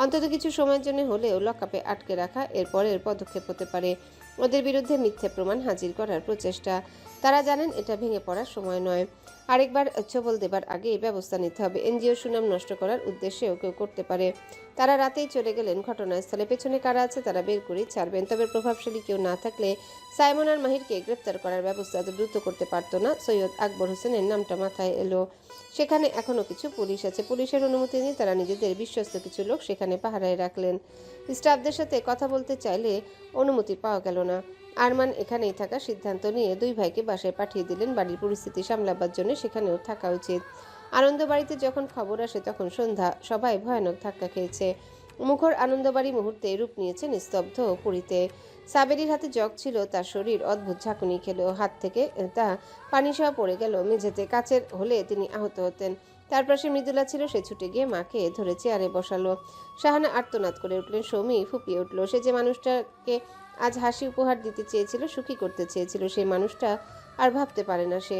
অন্তত কিছু সময়ের জন্য হলেও লকআপে আটকে রাখা এর পরের পদক্ষেপ হতে পারে। ওদের বিরুদ্ধে মিথ্যে প্রমাণ হাজির করার প্রচেষ্টা। তারা জানেন এটা ভেঙে পড়ার সময় নয়। আরেকবার ছবল দেবার আগেই ব্যবস্থা নিতে হবে। এনজিও সুনাম নষ্ট করার উদ্দেশ্যেও কেউ করতে পারে। তারা রাতেই চলে গেলেন ঘটনাস্থলে। পেছনে কারা আছে তারা বের করেই ছাড়বেন। তবে প্রভাবশালী কেউ না থাকলে সাইমন আর মাহিরকে গ্রেপ্তার করার ব্যবস্থা এত দ্রুত করতে পারতো না। সৈয়দ আকবর হোসেনের নামটা মাথায় এলো। সেখানে এখনো কিছু পুলিশ আছে। পুলিশের অনুমতি নিয়ে তারা নিজেদের বিশ্বস্ত কিছু লোক সেখানে পাহারায় রাখলেন। স্টাফদের সাথে কথা বলতে চাইলে অনুমতি পাওয়া গেল না। আরমান এখানেই থাকার সিদ্ধান্ত নিয়ে দুই ভাইকে বাসায় পাঠিয়ে দিলেন বাড়ির পরিস্থিতি সামলাবার জন্য। সেখানেও থাকা উচিত। আনন্দবাড়িতে যখন খবর আসে তখন সন্ধ্যা। সবাই ভয়ানক ধাক্কা খেয়েছে। মুখর আনন্দবাড়ি মুহূর্তে রূপ নিয়েছে নিস্তব্ধ পুরীতে। সাবেরির হাতে জগ ছিল, তার শরীর অদ্ভুত ঝাঁকুনি খেলো। হাত থেকে তা পানি সহ পড়ে গেল মেঝেতে। কাচের হলে তিনি আহত হতেন। তার পাশে মৃদুলা ছিল। সে ছুটে গিয়ে মাকে ধরে চেয়ারে বসালো। শাহানা আর্তনাদ করে উঠলেন। সৌমি ফুপিয়ে উঠল। সে যে মানুষটাকে আজ হাসি উপহার দিতে চেয়েছিল, সুখী করতে চেয়েছিল, সেই মানুষটা আর ভাবতে পারে না সে।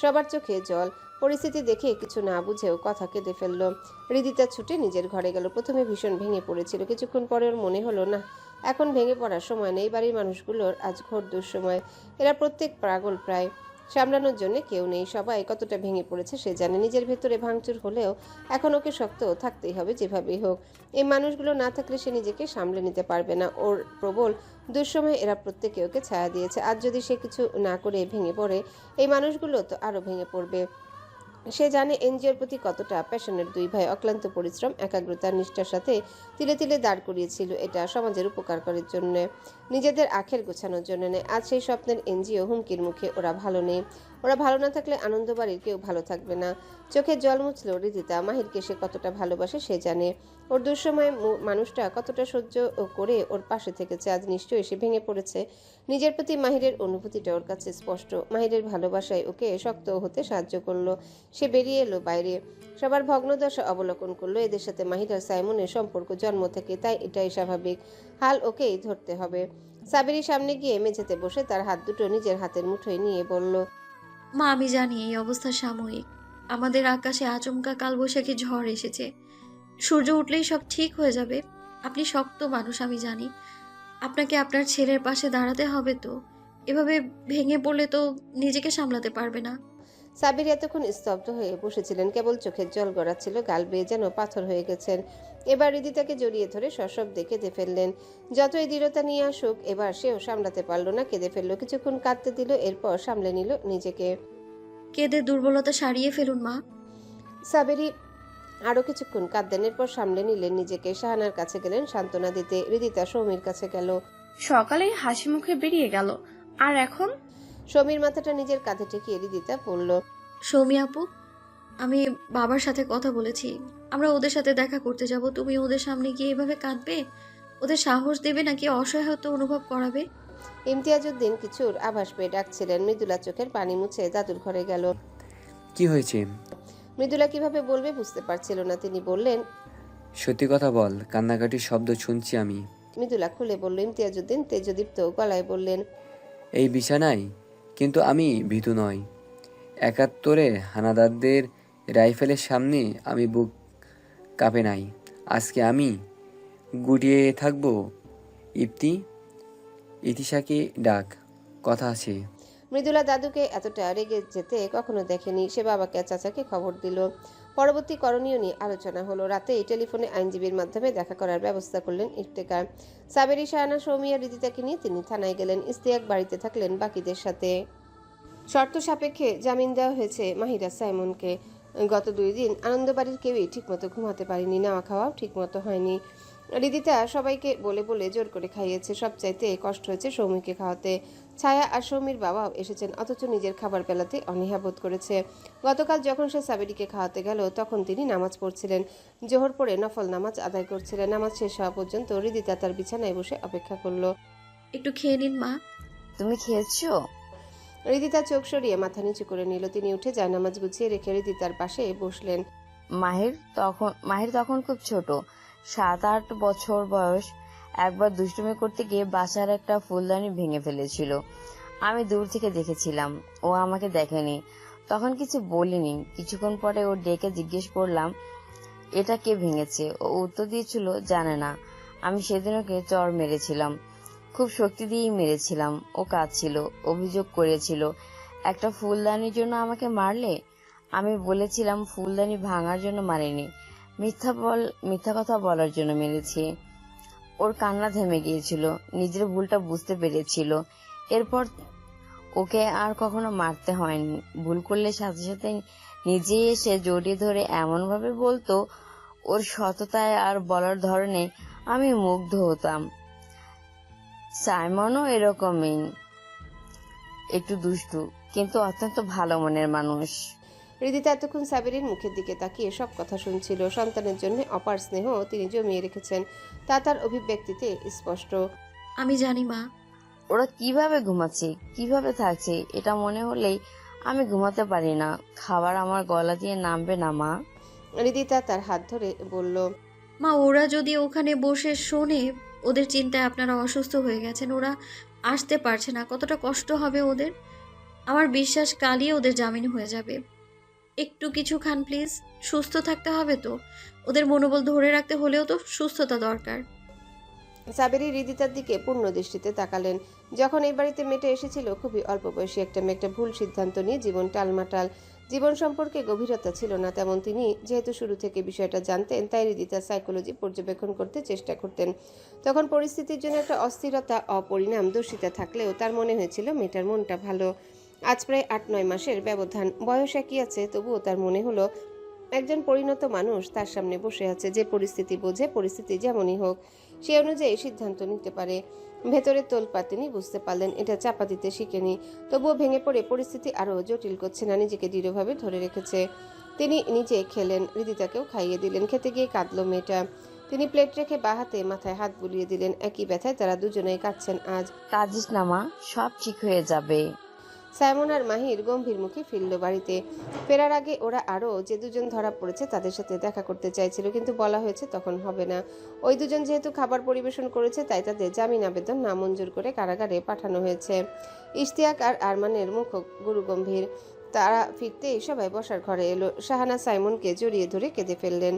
সবার চোখে জল। পরিস্থিতি দেখে কিছু না বুঝেও কথা কেঁদে ফেলল। হৃদিতা ছুটে নিজের ঘরে গেল। প্রথমে ভীষণ ভেঙে পড়েছিল। কিছুক্ষণ পরে ওর মনে হলো না, এখন ভেঙে পড়ার সময় নেই। বাড়ির মানুষগুলোর আজ ঘোর দুঃসময়। এরা প্রত্যেক পাগল প্রায়। সামলানোর জন্য কেউ নেই। সবাই কতটা ভেঙে পড়েছে সে জানে। নিজের ভেতরে ভাঙচুর হলেও এখন ওকে শক্ত থাকতেই হবে যেভাবেই হোক। এই মানুষগুলো না থাকলে সে নিজেকে সামলে নিতে পারবে না। ওর প্রবল দুঃসময়ে এরা প্রত্যেকে ওকে ছায়া দিয়েছে। আজ যদি সে কিছু না করে ভেঙে পড়ে, এই মানুষগুলো তো আরো ভেঙে পড়বে। সে জানে এনজিওর প্রতি কতটা প্যাশনের দুই ভাই। অক্লান্ত পরিশ্রম, একাগ্রতার নিষ্ঠার সাথে তিলে তিলে দাঁড় করিয়েছিল এটা সমাজের উপকার করার জন্য, নিজেদের আখের গোছানোর জন্য নেয়। আজ সেই স্বপ্নের এনজিও হুমকির মুখে। ওরা ভালো নেই। ওরা ভালো না থাকলে আনন্দবাড়ির কেউ ভালো থাকবে না। চোখের জল মুছল রিদিতা। মাহিরকে সে কতটা ভালোবাসে সে জানে। ওর দুঃসময়ে মানুষটা কতটা সহ্য করে ওর পাশে থেকেছে। আজ নিশ্চয়ই সে ভেঙে পড়েছে। নিজের প্রতি মাহিরের অনুভূতিটা ওর কাছে স্পষ্ট। মাহিরের ভালোবাসায় ওকে শক্ত হতে সাহায্য করলো। সে বেরিয়ে এলো বাইরে। সবার ভগ্নদশা অবলোকন করলো। এদের সাথে মাহির আর সাইমনের সম্পর্ক জন্ম থেকে, তাই এটাই স্বাভাবিক। হাল ওকেই ধরতে হবে। সাবেরি সামনে গিয়ে মেঝেতে বসে তার হাত দুটো নিজের হাতের মুঠোয় নিয়ে বলল, মা, আমি জানি এই অবস্থা সাময়িক। আমাদের আকাশে আচমকা কালবৈশাখী ঝড় এসেছে। সূর্য উঠলেই সব ঠিক হয়ে যাবে। আপনি শক্ত মানুষ, আমি জানি। আপনাকে আপনার ছেলের পাশে দাঁড়াতে হবে তো। এভাবে ভেঙে পড়লে তো নিজেকে সামলাতে পারবে না। সাবির এতক্ষণ স্তব্ধ হয়ে বসেছিলেন। কেবল চোখের জল গড়াচ্ছিল। গাল বেয়ে যেন পাথর হয়ে গেছেন। এবার হৃদিতাকে জড়িয়ে ধরে সশব্দে কেঁদে ফেললেন। যতই দৃঢ়তা নিয়ে আসুক, এবার সেও সামলাতে পারল না। কেঁদে ফেললো। কিছুক্ষণ কাঁদতে দিল, এরপর সামলে নিল নিজেকে। কেঁদে দুর্বলতা সারিয়ে ফেলুন মা। সাবেরি আরো কিছুক্ষণ কাঁদদানের পর সামলে নিলেন নিজেকে। শাহানার কাছে গেলেন সান্ত্বনা দিতে। হৃদিতা সৌমির কাছে গেল। সকালেই হাসি মুখে বেরিয়ে গেল, আর এখন? সৌমির মাথাটা নিজের কাঁধে ঠেকিয়ে হৃদিতা বলল, সৌমি আপু, আমি বাবার সাথে কথা বলেছি, আমরা ওদের সাথে দেখা করতে যাব। তুমি ওদের সামনে গিয়ে এভাবে কাঁদবে? ওদের সাহস দেবে নাকি অসহায়ত্ব অনুভব করাবে? ইমতিয়াজউদ্দিন কিছুর আভাস পেয়ে ডাকছিলেন। মৃদুলা চোখের পানি মুছে দাদুর ঘরে গেল। কি হয়েছে? মৃদুলা কিভাবে বলবে বুঝতে পারছিল না। তিনি বললেন, সত্যি কথা বল, কান্নাকাটির শব্দ শুনছি আমি। মৃদুলা খুলে বলল। ইমতিয়াজউদ্দিন তেজদীপ্ত গলায় বললেন, এই বিছানায়? কিন্তু আমি ভীতু নই। ৭১-এ হানাদারদের রাইফেলের সামনে আমি বুক কাঁপে নাই। আজকে আমি গুটিয়ে থাকবো। ইতিশাকে ডাক, কথা আছে। মৃদুলা দাদুকে এতটা রেগে যেতে কখনো দেখেনি। সে বাবাকে আর চাচাকে খবর দিল। পরবর্তী করণীয় নিয়ে আলোচনা হলো। রাতেই টেলিফোনে আইনজীবীর মাধ্যমে দেখা করার ব্যবস্থা করলেন ইফতেখার। সাবেরি, শাহানা, সৌমিয়া, হৃদিতাকে নিয়ে তিনি থানায় গেলেন। ইশতিয়াক বাড়িতে থাকলেন বাকিদের সাথে। শর্ত সাপেক্ষে জামিন দেওয়া হয়েছে মাহিরা সাইমনকে। গত 2 দিন আনন্দবাড়ির কেউই ঠিকমতো ঘুমাতে পারেনি, নেওয়া খাওয়াও ঠিকমতো হয়নি। হৃদিতা সবাইকে বলে বলে জোর করে খাইয়েছে। সবচাইতে কষ্ট হয়েছে সৌমিকে খাওয়াতে। ছায়া আর সৌমির বাবাও এসেছেন, অথচ নিজের খাবার বেলাতে অনীহা বোধ করেছে। গতকাল যখন সে সাবেরিকে খাওয়াতে গেল তখন তিনি নামাজ পড়ছিলেন। জোহর পড়ে নফল নামাজ আদায় করছিলেন। নামাজ শেষ হওয়া পর্যন্ত হৃদিতা তার বিছানায় বসে অপেক্ষা করলো। একটু খেয়ে নিন মা। তুমি খেয়েছো? হৃদিতা চোখ সরিয়ে মাথা নিচু করে নিল। তিনি উঠে জায়নামাজ গুছিয়ে রেখে হৃদিতার পাশে বসলেন। মাহির তখন খুব ছোট, 7-8 বছর বয়স। একবার দুষ্টুমি করতে গিয়ে বাসার একটা ফুলদানি ভেঙে ফেলেছিল। আমি দূর থেকে দেখেছিলাম, ও আমাকে দেখেনি। তখন কিছু বলিনি। কিছুক্ষণ পরে ও ডেকে জিজ্ঞেস করলাম এটা কে ভেঙেছে। ও উত্তর দিয়েছিল জানে না। আমি সেদিন ওকে চড় মেরেছিলাম, খুব শক্তি দিয়েই মেরেছিলাম। ও কাঁদছিল, অভিযোগ করেছিল একটা ফুলদানির জন্য আমাকে মারলে। আমি বলেছিলাম ফুলদানি ভাঙার জন্য মারিনি, মিথ্যা কথা বলার জন্য মেরেছি। ওর কান্না থেমে গিয়েছিল, নিজের ভুলটা বুঝতে পেরেছিল। এরপর ওকে আর কখনো মারতে হয়নি। ভুল করলে সাথে সাথে নিজেই এসে জড়িয়ে ধরে এমনভাবে বলতো, ওর সততায় আর বলার ধরনে আমি মুগ্ধ হতাম। সাইমনও এরকমই, একটু দুষ্টু কিন্তু অত্যন্ত ভালো মনের মানুষ। হৃদিতা এতক্ষণ সাবেরির মুখের দিকে তাকিয়ে সব কথা শুনছিল। সন্তানের জন্য অপার স্নেহ তিনি জমিয়ে রেখেছেন, তা তার অভিব্যক্তিতে স্পষ্ট। আমি জানি মা। ওরা কিভাবে ঘুমাচ্ছে, কিভাবে থাকছে, এটা মনে হলেই আমি ঘুমাতে পারি না। খাবার আমার গলা দিয়ে নামবে না মা। হৃদিতা তার হাত ধরে বলল, মা ওরা যদি ওখানে বসে শোনে ওদের চিন্তায় আপনারা অসুস্থ হয়ে গেছেন, ওরা আসতে পারছে না, কতটা কষ্ট হবে ওদের। আমার বিশ্বাস কালই ওদের জামিন হয়ে যাবে। একটু কিছু খান প্লিজ, সুস্থ থাকতে হবে তো। ওদের মনোবল ধরে রাখতে হলেও তো সুস্থতা দরকার। সাবেরি হৃদিতার দিকে পূর্ণ দৃষ্টিতে তাকালেন। যখন এই বাড়িতে মেয়েটা এসেছিল খুবই অল্প বয়সী একটা মেয়ে, একটা ভুল সিদ্ধান্ত নিয়ে জীবন টালমাটাল। জীবন সম্পর্কে গভীরতা ছিল না তেমন। তিনি যেহেতু শুরু থেকে বিষয়টা জানতেন, তাই হৃদিতার সাইকোলজি পর্যবেক্ষণ করতে চেষ্টা করতেন। তখন পরিস্থিতির জন্য একটা অস্থিরতা, অপরিণাম দর্শিতা থাকলেও তার মনে হয়েছিল মেয়েটার মনটা ভালো। আজ প্রায় 8-9 মাসের ব্যবধান, বয়স একই আছে, তবুও তার মনে হলো একজন পরিণত মানুষ তার সামনে বসে আছে, যে পরিস্থিতি বোঝে, পরিস্থিতি যেমনই হোক সে অনুযায়ী সিদ্ধান্ত নিতে পারে। ভেতরের তোলপাড় তিনি বুঝতে পারলেন, এটা চাপা দিতে শিখেনি। তবুও ভেঙে পড়ে পরিস্থিতি আরও জটিল করছে না, নিজেকে দৃঢ়ভাবে ধরে রেখেছে। তিনি নিজে খেলেন, হৃদিতাকেও খাইয়ে দিলেন। খেতে গিয়ে কাঁদলো মেয়েটা। তিনি প্লেট রেখে বাঁ হাতে মাথায় হাত বুলিয়ে দিলেন। একই ব্যথায় তারা দুজনেই কাঁদছেন। আজ কাঁদিস না মা, সব ঠিক হয়ে যাবে। সাইমন আর মাহির গম্ভীর মুখে ফিরল বাড়িতে। ফেরার আগে ওরা আরও যে দুজন ধরা পড়েছে তাদের সাথে দেখা করতে চাইছিল, কিন্তু বলা হয়েছে তখন হবে না। ওই দুজন যেহেতু খাবার পরিবেশন করেছে তাই তাদের জামিন আবেদন নামঞ্জুর করে কারাগারে পাঠানো হয়েছে। ইশতিয়াক আর আরমানের মুখ গুরুগম্ভীর। তারা ফিরতেই সবাই বসার ঘরে এলো। শাহানা সাইমনকে জড়িয়ে ধরে কেঁদে ফেললেন।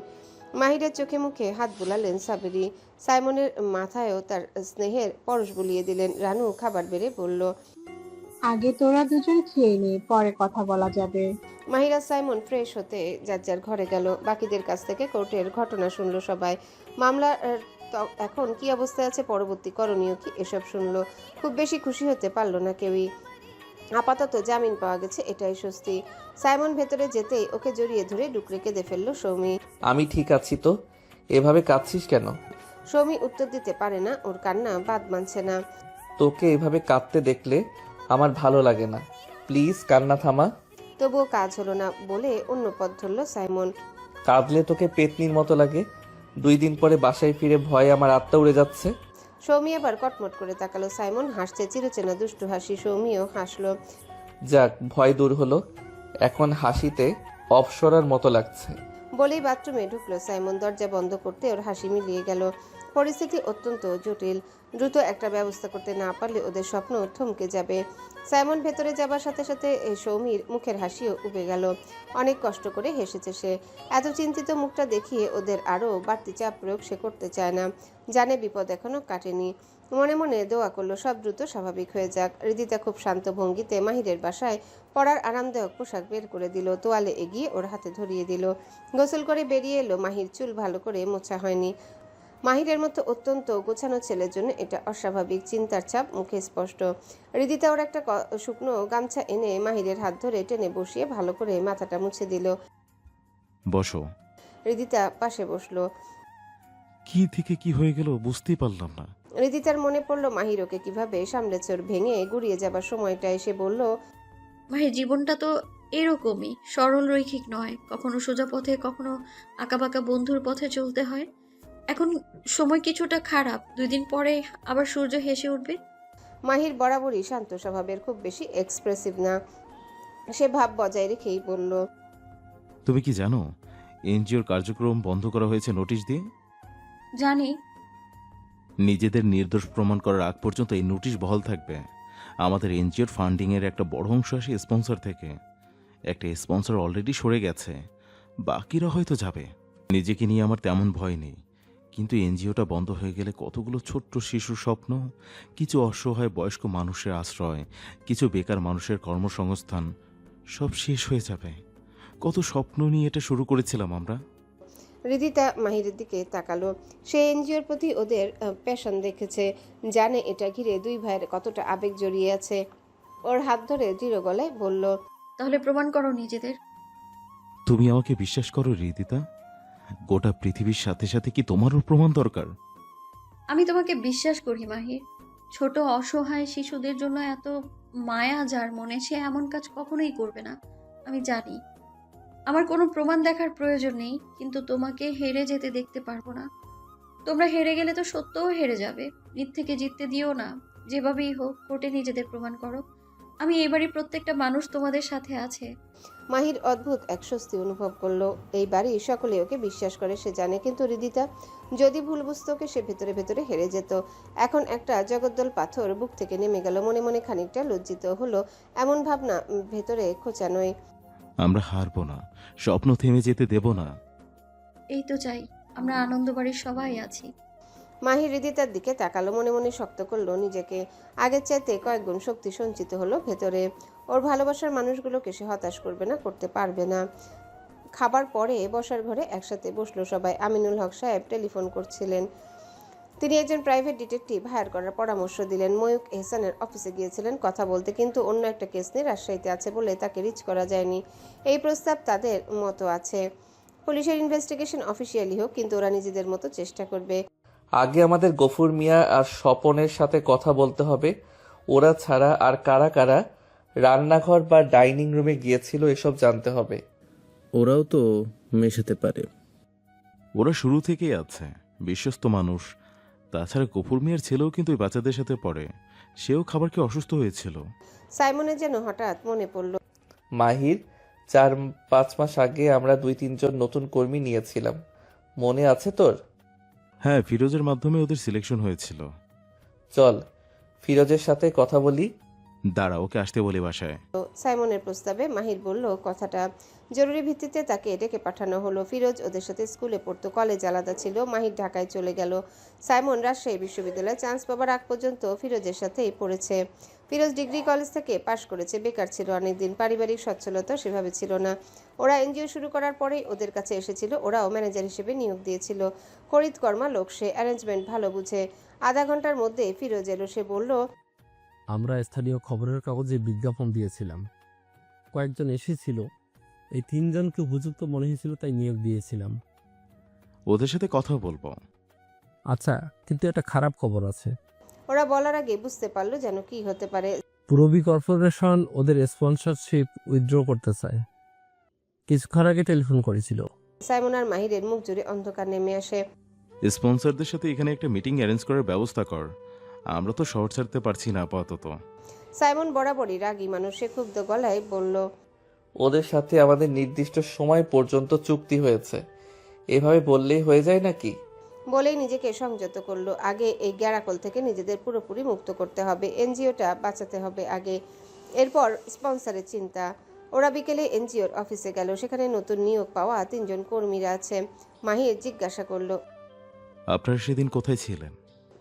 মাহিরের চোখে মুখে হাত বুলালেন সাবেরি। সাইমনের মাথায়ও তার স্নেহের পরশ বুলিয়ে দিলেন। রানু খাবার বেড়ে বলল, আগে তোরা দুজন খেয়ে নে, পরে কথা বলা যাবে। মাহিরা সাইমন ফ্রেশ হতে যার যার ঘরে গেল। বাকিদের কাছ থেকে কোর্টের ঘটনা শুনলো সবাই। মামলার এখন কি অবস্থায় আছে, পরবর্তী করণীয় কি, এসব শুনলো। খুব বেশি খুশি হতে পারলো না কেউই। আপাতত জামিন পাওয়া গেছে, এটাই স্বস্তি। সাইমন ভেতরে যেতেই ওকে জড়িয়ে ধরে ডুকরে কেঁদে ফেলল সৌমি। আমি ঠিক আছি তো, এভাবে কাঁদছিস কেন? সৌমি উত্তর দিতে পারে না, ওর কান্না বাদ মানছে না। তোকে এভাবে কাঁদতে দেখলে আমার ভালো লাগে না, প্লিজ কান্না থামা। তবুও কাজ হলো না বলে অন্য পথ ধরল সাইমন। কাঁদলে তোকে পেতনির মতো লাগে, 2 দিন পরে বাসায় ফিরে ভয়ে আমার আত্মা উড়ে যাচ্ছে। সৌমি এবার কটমট করে তাকালো। সাইমন হাসছে, চিরচেনা দুষ্টু হাসি। সৌমিও হাসলো। যাক, ভয় দূর হলো, এখন হাসিতে অপসরার মতো লাগছে। বলেই বাথরুমে ঢুকলো সাইমন। দরজা বন্ধ করতে ওর হাসি মিলিয়ে গেল। পরিস্থিতি অত্যন্ত জটিল, দ্রুত একটা ব্যবস্থা করতে না পারলে ওদের স্বপ্ন থমকে যাবে। সাইমন ভেতরে যাবার সাথে সাথে সৌমির মুখের হাসিও উবে গেল। অনেক কষ্ট করে হেসেছে সে। এত চিন্তিত মুখটা দেখিয়ে ওদের আরও বাড়তি চাপ প্রয়োগ সে করতে চায় না, জানে বিপদ এখনো কাটেনি। মনে মনে দোয়া করলো সব দ্রুত স্বাভাবিক হয়ে যাক। হৃদিতা খুব শান্ত ভঙ্গিতে মাহিরের বাসায় পরার আরামদায়ক পোশাক বের করে দিল, তোয়ালে এগিয়ে ওর হাতে ধরিয়ে দিল। গোসল করে বেরিয়ে এলো মাহির। চুল ভালো করে মোছা হয়নি। মাহিরের মতো অত্যন্ত গোছানো ছেলের জন্য এটা অস্বাভাবিক। চিন্তার ছাপ মুখে স্পষ্ট। হৃদিতা ওর একটা শুকনো গামছা এনে মাহিরের হাত ধরে টেনে বসিয়ে ভালো করে মাথাটা মুছে দিল। বসো। হৃদিতা পাশে বসলো। কি থেকে কি হয়ে গেল বুঝতেই পারলাম না। হৃদিতার মনে পড়লো মাহির ওকে কিভাবে সামলেছে। ওর ভেঙে গুড়িয়ে যাবার সময়টা এসে বলল, মাহির, জীবনটা তো এরকমই, সরল রৈখিক নয়। কখনো সোজা পথে, কখনো আঁকাবাঁকা বন্ধুর পথে চলতে হয়। এখন সময় কিছুটা খারাপ, 2 দিন পরে আবার সূর্য হেসে উঠবে। মাহির বরাবরই শান্ত স্বভাবের, খুব বেশি এক্সপ্রেসিভ না। সে ভাব বজায় রেখেই বলল, তুমি কি জানো এনজিওর কার্যক্রম বন্ধ করা হয়েছে নোটিশ দিয়ে? জানি। নিজেদের নির্দোষ প্রমাণ করার আগ পর্যন্ত এই নোটিশ বহাল থাকবে। আমাদের এনজিওর ফান্ডিংয়ের একটা বড় অংশ আসে স্পন্সর থেকে। একটা স্পন্সর অলরেডি সরে গেছে, বাকিরা হয়তো যাবে। নিজেকে নিয়ে আমার তেমন ভয় নেই, কিন্তু এনজিওটা বন্ধ হয়ে গেলে কতগুলো ছোট্ট শিশুর স্বপ্ন, কিছু অসহায় বয়স্ক মানুষের আশ্রয়, কিছু বেকার মানুষের কর্মসংস্থান সব শেষ হয়ে যাবে। কত স্বপ্ন নিয়ে এটা শুরু করেছিলাম আমরা। হৃদিতা মাহিরের দিকে তাকালো। সে এনজিওর প্রতি ওদের প্যাশন দেখেছে, জানে এটা ঘিরে 2 ভাইয়ের কতটা আবেগ জড়িয়ে আছে। ওর হাত ধরে দৃঢ় গলায় বলল, তাহলে প্রমাণ করো নিজেদের। তুমি আমাকে বিশ্বাস করো হৃদিতা? গোটা পৃথিবীর সাথে সাথে কি তোমারও প্রমাণ দরকার? আমি তোমাকে বিশ্বাস করি মাহির। ছোট অসহায় শিশুদের জন্য এত মায়া যার মনে, সে এমন কাজ কখনোই করবে না। আমি জানি আমার কোনো প্রমাণ দেখার প্রয়োজন নেই, কিন্তু তোমাকে হেরে যেতে দেখতে পারবো না। তোমরা হেরে গেলে তো সত্যও হেরে যাবে। মিথ্যেকে জিততে দিও না। যেভাবেই হোক কোর্টে নিজেদের প্রমাণ করো। আমি এবারই প্রত্যেকটা মানুষ তোমাদের সাথে আছে। মাহির অদ্ভুত এক স্বস্তি অনুভব করলো। এই বাড়ির সকলে ওকে বিশ্বাস করে সে জানে, কিন্তু হৃদিতা যদি ভুল বুঝতো ওকে, সে ভেতরে ভেতরে হেরে যেত। এখন একটা জগদ্দল পাথর বুক থেকে নেমে গেল। মনে মনে খানিকটা লজ্জিত হলো। এমন ভাবনা ভেতরে খোঁচা নয়। আমরা হারবো না, স্বপ্ন থেমে যেতে দেব না। এই তো চাই, আমরা আনন্দ বাড়ির সবাই আছি। মাহির হৃদিতার দিকে তাকালো, মনে মনে শক্ত করলো নিজেকে। আগের চাইতে কয়েক গুণ শক্তি সঞ্চিত হলো ভেতরে। ওর ভালোবাসার মানুষগুলোকে সে হতাশ করবে না, করতে পারবে না। খাবার পরে বসার ঘরে একসাথে বসলো সবাই। আমিনুল হক সাহেব টেলিফোন করছিলেন। তিনি একজন প্রাইভেট ডিটেকটিভ হায়ার করার পরামর্শ দিলেন। ময়ূক এহসানের অফিসে গিয়েছিলেন কথা বলতে, কিন্তু অন্য একটা কেস নিয়ে রাজশাহীতে আছে বলে তাকে রিচ করা যায়নি। এই প্রস্তাব তাদের মতো আছে। পুলিশের ইনভেস্টিগেশন অফিসিয়ালি হোক, কিন্তু ওরা নিজেদের মতো চেষ্টা করবে। আগে আমাদের গফুর মিয়া আর স্বপনের সাথে কথা বলতে হবে। ওরা ছাড়া আর কারা কারা রান্নাঘর বা ডাইনিং রুমে গিয়েছিল এসব জানতে হবে। ওরাও তো মেশাতে পারে। ওরা শুরু থেকেই আছে, বিশ্বস্ত মানুষ। তাছাড়া গফুর মিয়ার ছেলেও কিন্তু ওই বাচ্চাদের সাথে পড়ে, সেও খাবার খেয়ে অসুস্থ হয়েছিল। সাইমনের যেন হঠাৎ মনে পড়ল, মাহির, 4-5 মাস আগে আমরা 2-3 জন নতুন কর্মী নিয়েছিলাম, মনে আছে তোর? হ্যাঁ, ফিরোজের মাধ্যমে ওদের সিলেকশন হয়েছিল। চল ফিরোজের সাথে কথা বলি। দাঁড়া, ওকে আসতে বলে বাসায়। সাইমনের প্রস্তাবে মাহির বলল কথাটা। জরুরি ভিত্তিতে তাকে ডেকে পাঠানো হলো। ফিরোজ ওদের সাথে স্কুলে পড়তো, কলেজ আলাদা ছিল। মাহির ঢাকায় চলে গেল। সাইমন রাজশাহী বিশ্ববিদ্যালয়ে চান্স পাবার আগ পর্যন্ত ফিরোজের সাথেই পড়েছে। ফিরোজ ডিগ্রি কলেজ থেকে পাশ করেছে, বেকার ছিল অনেকদিন। পারিবারিক সচ্ছলতা সেভাবে ছিল না। ওরা এনজিও শুরু করার পরেই ওদের কাছে এসেছিল। ওরাও ম্যানেজার হিসেবে নিয়োগ দিয়েছিল। করিতকর্মা লোক সে, অ্যারেঞ্জমেন্ট ভালো বুঝে। আধা ঘন্টার মধ্যে ফিরোজ এলো। সে বলল, আমরা স্থানীয় খবরের কাগজে বিজ্ঞাপন দিয়েছিলাম, কয়েকজন এসেছিল, এই 3 জনকে উপযুক্ত মনে হয়েছিল তাই নিয়োগ দিয়েছিলাম। ওদের সাথে কথা বলবো। আচ্ছা, কিন্তু একটা খারাপ খবর আছে। ওরা বলার আগে বুঝতে পারলো যেন কি হতে পারে। পূরবী কর্পোরেশন ওদের স্পন্সরশিপ উইথড্র করতে চায়। কিছুক্ষণ আগে টেলিফোন করেছিল। সাইমন আর মাহিরের মুখ জুড়ে অন্ধকার নেমে আসে। স্পন্সরদের সাথে এখানে একটা মিটিং অ্যারেঞ্জ করার ব্যবস্থা কর, আমরা তো শহর ছাড়তে পারছি না আপাতত। সাইমন বরাবরই রাগী মানুষ, সে ক্ষুব্ধ গলায় বলল, ওদের সাথে আমাদের নির্দিষ্ট সময় পর্যন্ত চুক্তি হয়েছে, এভাবে বললেই হয়ে যায় নাকি? বলেই নিজেকে সংযত করলো। আগে এই গ্যারাকল থেকে নিজেদের পুরোপুরি মুক্ত করতে হবে, এনজিওটা বাঁচাতে হবে আগে, এরপর স্পন্সরের চিন্তা। ওরা বিকেলে এনজিওর অফিসে গেল, সেখানে নতুন নিয়োগ পাওয়া 3 জন কর্মীরা আছে। মাহির জিজ্ঞাসা করলো, আপনারা সেদিন কোথায় ছিলেন?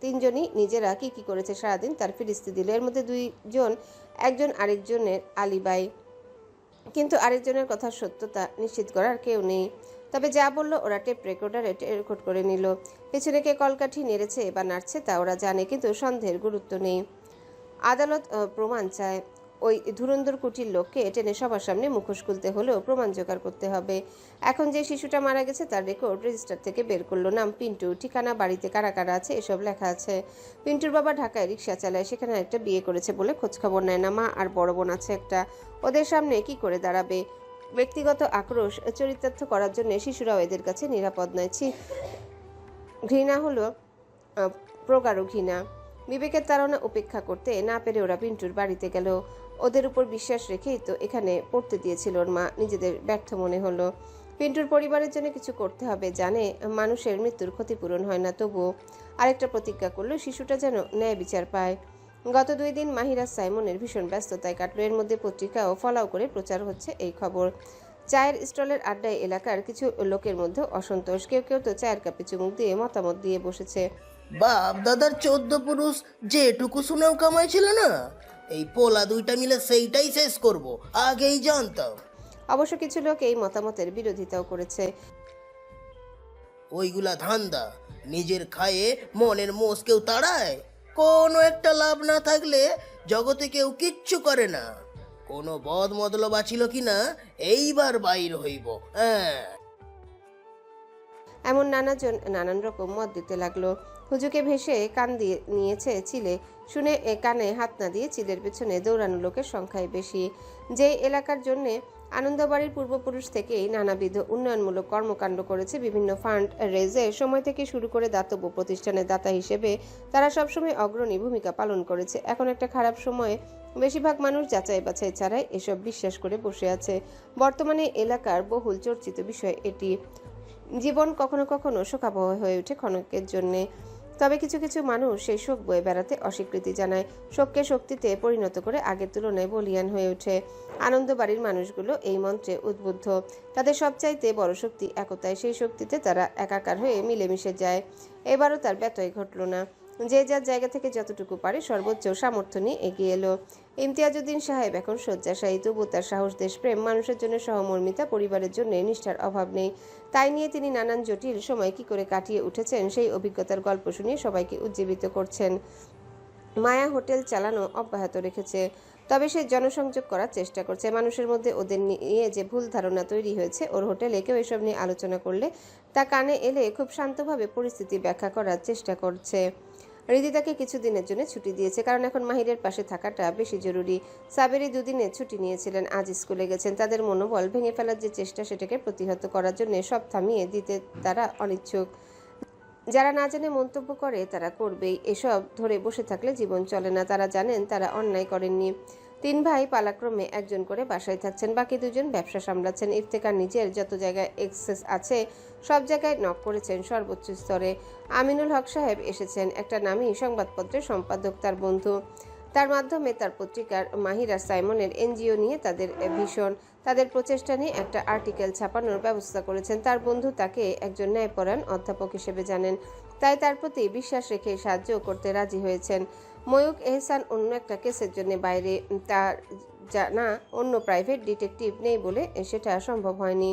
3 জনই নিজেরা কি কি করেছে সারাদিন তার ফিরিস্তি দিল। এর মধ্যে 2 জন একজন আরেকজনের আলিবাই, কিন্তু আরেকজনের কথা সত্যতা নিশ্চিত করার কেউ নেই। তবে যা বললো ওরা টেপ রেকর্ডারে রেকর্ড করে নিল। পেছনে কে কলকাঠি নেড়েছে বা নাড়ছে তা ওরা জানে, কিন্তু সন্দেহের গুরুত্ব নেই। আদালত প্রমাণ চায়। ওই ধুরন্ধর কুটির লোককে টেনে সবার সামনে মুখোশ খুলতে হলেও প্রমাণ জোগাড় করতে হবে। এখন যে শিশুটা মারা গেছে তার রেকর্ড রেজিস্টার থেকে বের করলো। নাম পিন্টু, ঠিকানা, বাড়িতে কারা কারা আছে এসব লেখা আছে। পিন্টুর বাবা ঢাকায় রিক্সা চালায়, সেখানে একটা বিয়ে করেছে বলে খোঁজ খবর নেয় না। মা আর বড় বোন আছে একটা, ওদের সামনে কি করে দাঁড়াবে? ব্যক্তিগত আক্রোশ চরিতার্থ করার জন্য শিশুরাও এদের কাছে নিরাপদ নয়। ঘৃণা হলো প্রগাঢ় ঘৃণা। বিবেকের তাড়না উপেক্ষা করতে না পেরে ওরা পিন্টুর বাড়িতে গেল। ওদের উপর বিশ্বাস রেখেই তো এখানে পড়তে দিয়েছিল ওর মা। নিজেদের ব্যর্থ মনে হলো। পিন্টুর পরিবারের জন্য কিছু করতে হবে, জানে মানুষের মৃত্যুর ক্ষতিপূরণ হয় না, তবুও আরেকটা প্রতিজ্ঞা করলো, শিশুটা যেন ন্যায় বিচার পায়। গত 2 দিন মাহিরা সাইমনের ভীষণ ব্যস্ততায় কাটলো। এর মধ্যে পত্রিকাও ফলাও করে প্রচার হচ্ছে এই খবর। চায়ের স্টলের আড্ডায় এলাকার কিছু লোকের মধ্যে অসন্তোষ, কেউ কেউ তো চায়ের কাপে চুমুক দিয়ে মতামত দিয়ে বসেছে। বাপ দাদার 14 পুরুষ যেটুকু শুনেও কামাই ছিল না, এই পোলা 2টা মিলে সেইটাই শেষ করব, আগেই জানতাম। অবশ্য কিছু লোক এই মতামতের বিরোধিতাও করেছে। ওইগুলা ধান্দা, নিজের খায়ে মনের মোষ কেউ তাড়ায়? কোনো একটা লাভ না থাকলে জগতে কেউ কিচ্ছু করে না। কোনো বদ মতলব ছিল কিনা এইবার বাইর হইব। এমন নানাজন নানান রকম মত দিতে লাগলো। হুজুকে ভেসে কান দিয়ে নিয়েছে চিলে, শুনে কানে হাত না দিয়ে চিলের পেছনে দৌড়ানো লোকের সংখ্যাই বেশি। যে এলাকার জন্যে আনন্দবাড়ির পূর্বপুরুষ থেকেই নানাবিধ উন্নয়নমূলক কর্মকাণ্ড করেছে, বিভিন্ন ফান্ড রেজের সময় থেকে শুরু করে দাতব্য প্রতিষ্ঠানের দাতা হিসেবে তারা সবসময় অগ্রণী ভূমিকা পালন করেছে। এখন একটা খারাপ সময়ে বেশিরভাগ মানুষ যাচাই বাছাই ছাড়াই এসব বিশ্বাস করে বসে আছে। বর্তমানে এলাকার বহুল চর্চিত বিষয় এটি। জীবন কখনো কখনো শোকাবহ হয়ে ওঠে ক্ষণিকের জন্যে, তবে কিছু কিছু মানুষ সেই শোক বয়ে বেড়াতে অস্বীকৃতি জানায়। শোককে শক্তিতে পরিণত করে আগের তুলনায় বলিয়ান হয়ে ওঠে। আনন্দবাড়ির মানুষগুলো এই মন্ত্রে উদ্বুদ্ধ। তাদের সবচাইতে বড় শক্তি একতায়, সেই শক্তিতে তারা একাকার হয়ে মিলেমিশে যায়। এবারও তার ব্যতয় ঘটল না। যে যার জায়গা থেকে যতটুকু পারে সর্বোচ্চ সামর্থ্য নিয়ে এগিয়ে এলো। ইমতিয়াজউদ্দিন সাহেব এখন শয্যাশায়ী, তবু তার সাহস, দেশপ্রেম, মানুষের জন্য সহমর্মিতা, পরিবারের জন্য নিষ্ঠার অভাব নেই। তাই নিয়ে তিনি নানান জটিল সময় কি করে কাটিয়ে উঠেছেন সেই অভিজ্ঞতার গল্প শুনিয়ে সবাইকে উজ্জীবিত করছেন। মায়া হোটেল চালানো অব্যাহত রেখেছে, তবে সে জনসংযোগ করার চেষ্টা করছে। মানুষের মধ্যে ওদের নিয়ে যে ভুল ধারণা তৈরি হয়েছে, ওর হোটেলে কেউ এসব নিয়ে আলোচনা করলে তা কানে এলে খুব শান্তভাবে পরিস্থিতি ব্যাখ্যা করার চেষ্টা করছে। রিদিতাকে কিছুদিনের জন্য ছুটি দিয়েছে, কারণ এখন মাহিরের পাশে থাকাটা বেশি জরুরি। সাবেরি 2 দিনের ছুটি নিয়েছিলেন, আজ স্কুলে গেছেন। তাদের মনোবল ভেঙে ফেলার যে চেষ্টা, সেটাকে প্রতিহত করার জন্য সব থামিয়ে দিতে তারা অনিচ্ছুক। যারা না জেনে মন্তব্য করে তারা করবেই, এসব ধরে বসে থাকলে জীবন চলে না। তারা জানেন তারা অন্যায় করেননি। 3 ভাই পালাক্রমে একজন করে বাসায় থাকছেন, বাকি 2 জন ব্যবসা সামলাচ্ছেন। ইফতেখার নিজের যত জায়গায় এক্সেস আছে সব জায়গায় নক করেছেন সর্বোচ্চ স্তরে। আমিনুল হক সাহেব এসেছেন, একটা নামী সংবাদপত্রের সম্পাদক, তার বন্ধু। তার মাধ্যমে তার পত্রিকার মাহিরা সাইমনের এনজিও নিয়ে তাদের প্রচেষ্টা নিয়ে একটা আর্টিকেল ছাপানোর ব্যবস্থা করেছেন। তার বন্ধু তাকে একজন ন্যায়পরায়ণ অধ্যাপক হিসেবে জানেন, তাই তার প্রতি বিশ্বাস রেখে সাহায্য করতে রাজি হয়েছেন। ময়ূক এহসান অন্য একটা কেসের জন্য বাইরে, তার জানা অন্য প্রাইভেট ডিটেকটিভ নেই বলে সেটা সম্ভব হয়নি।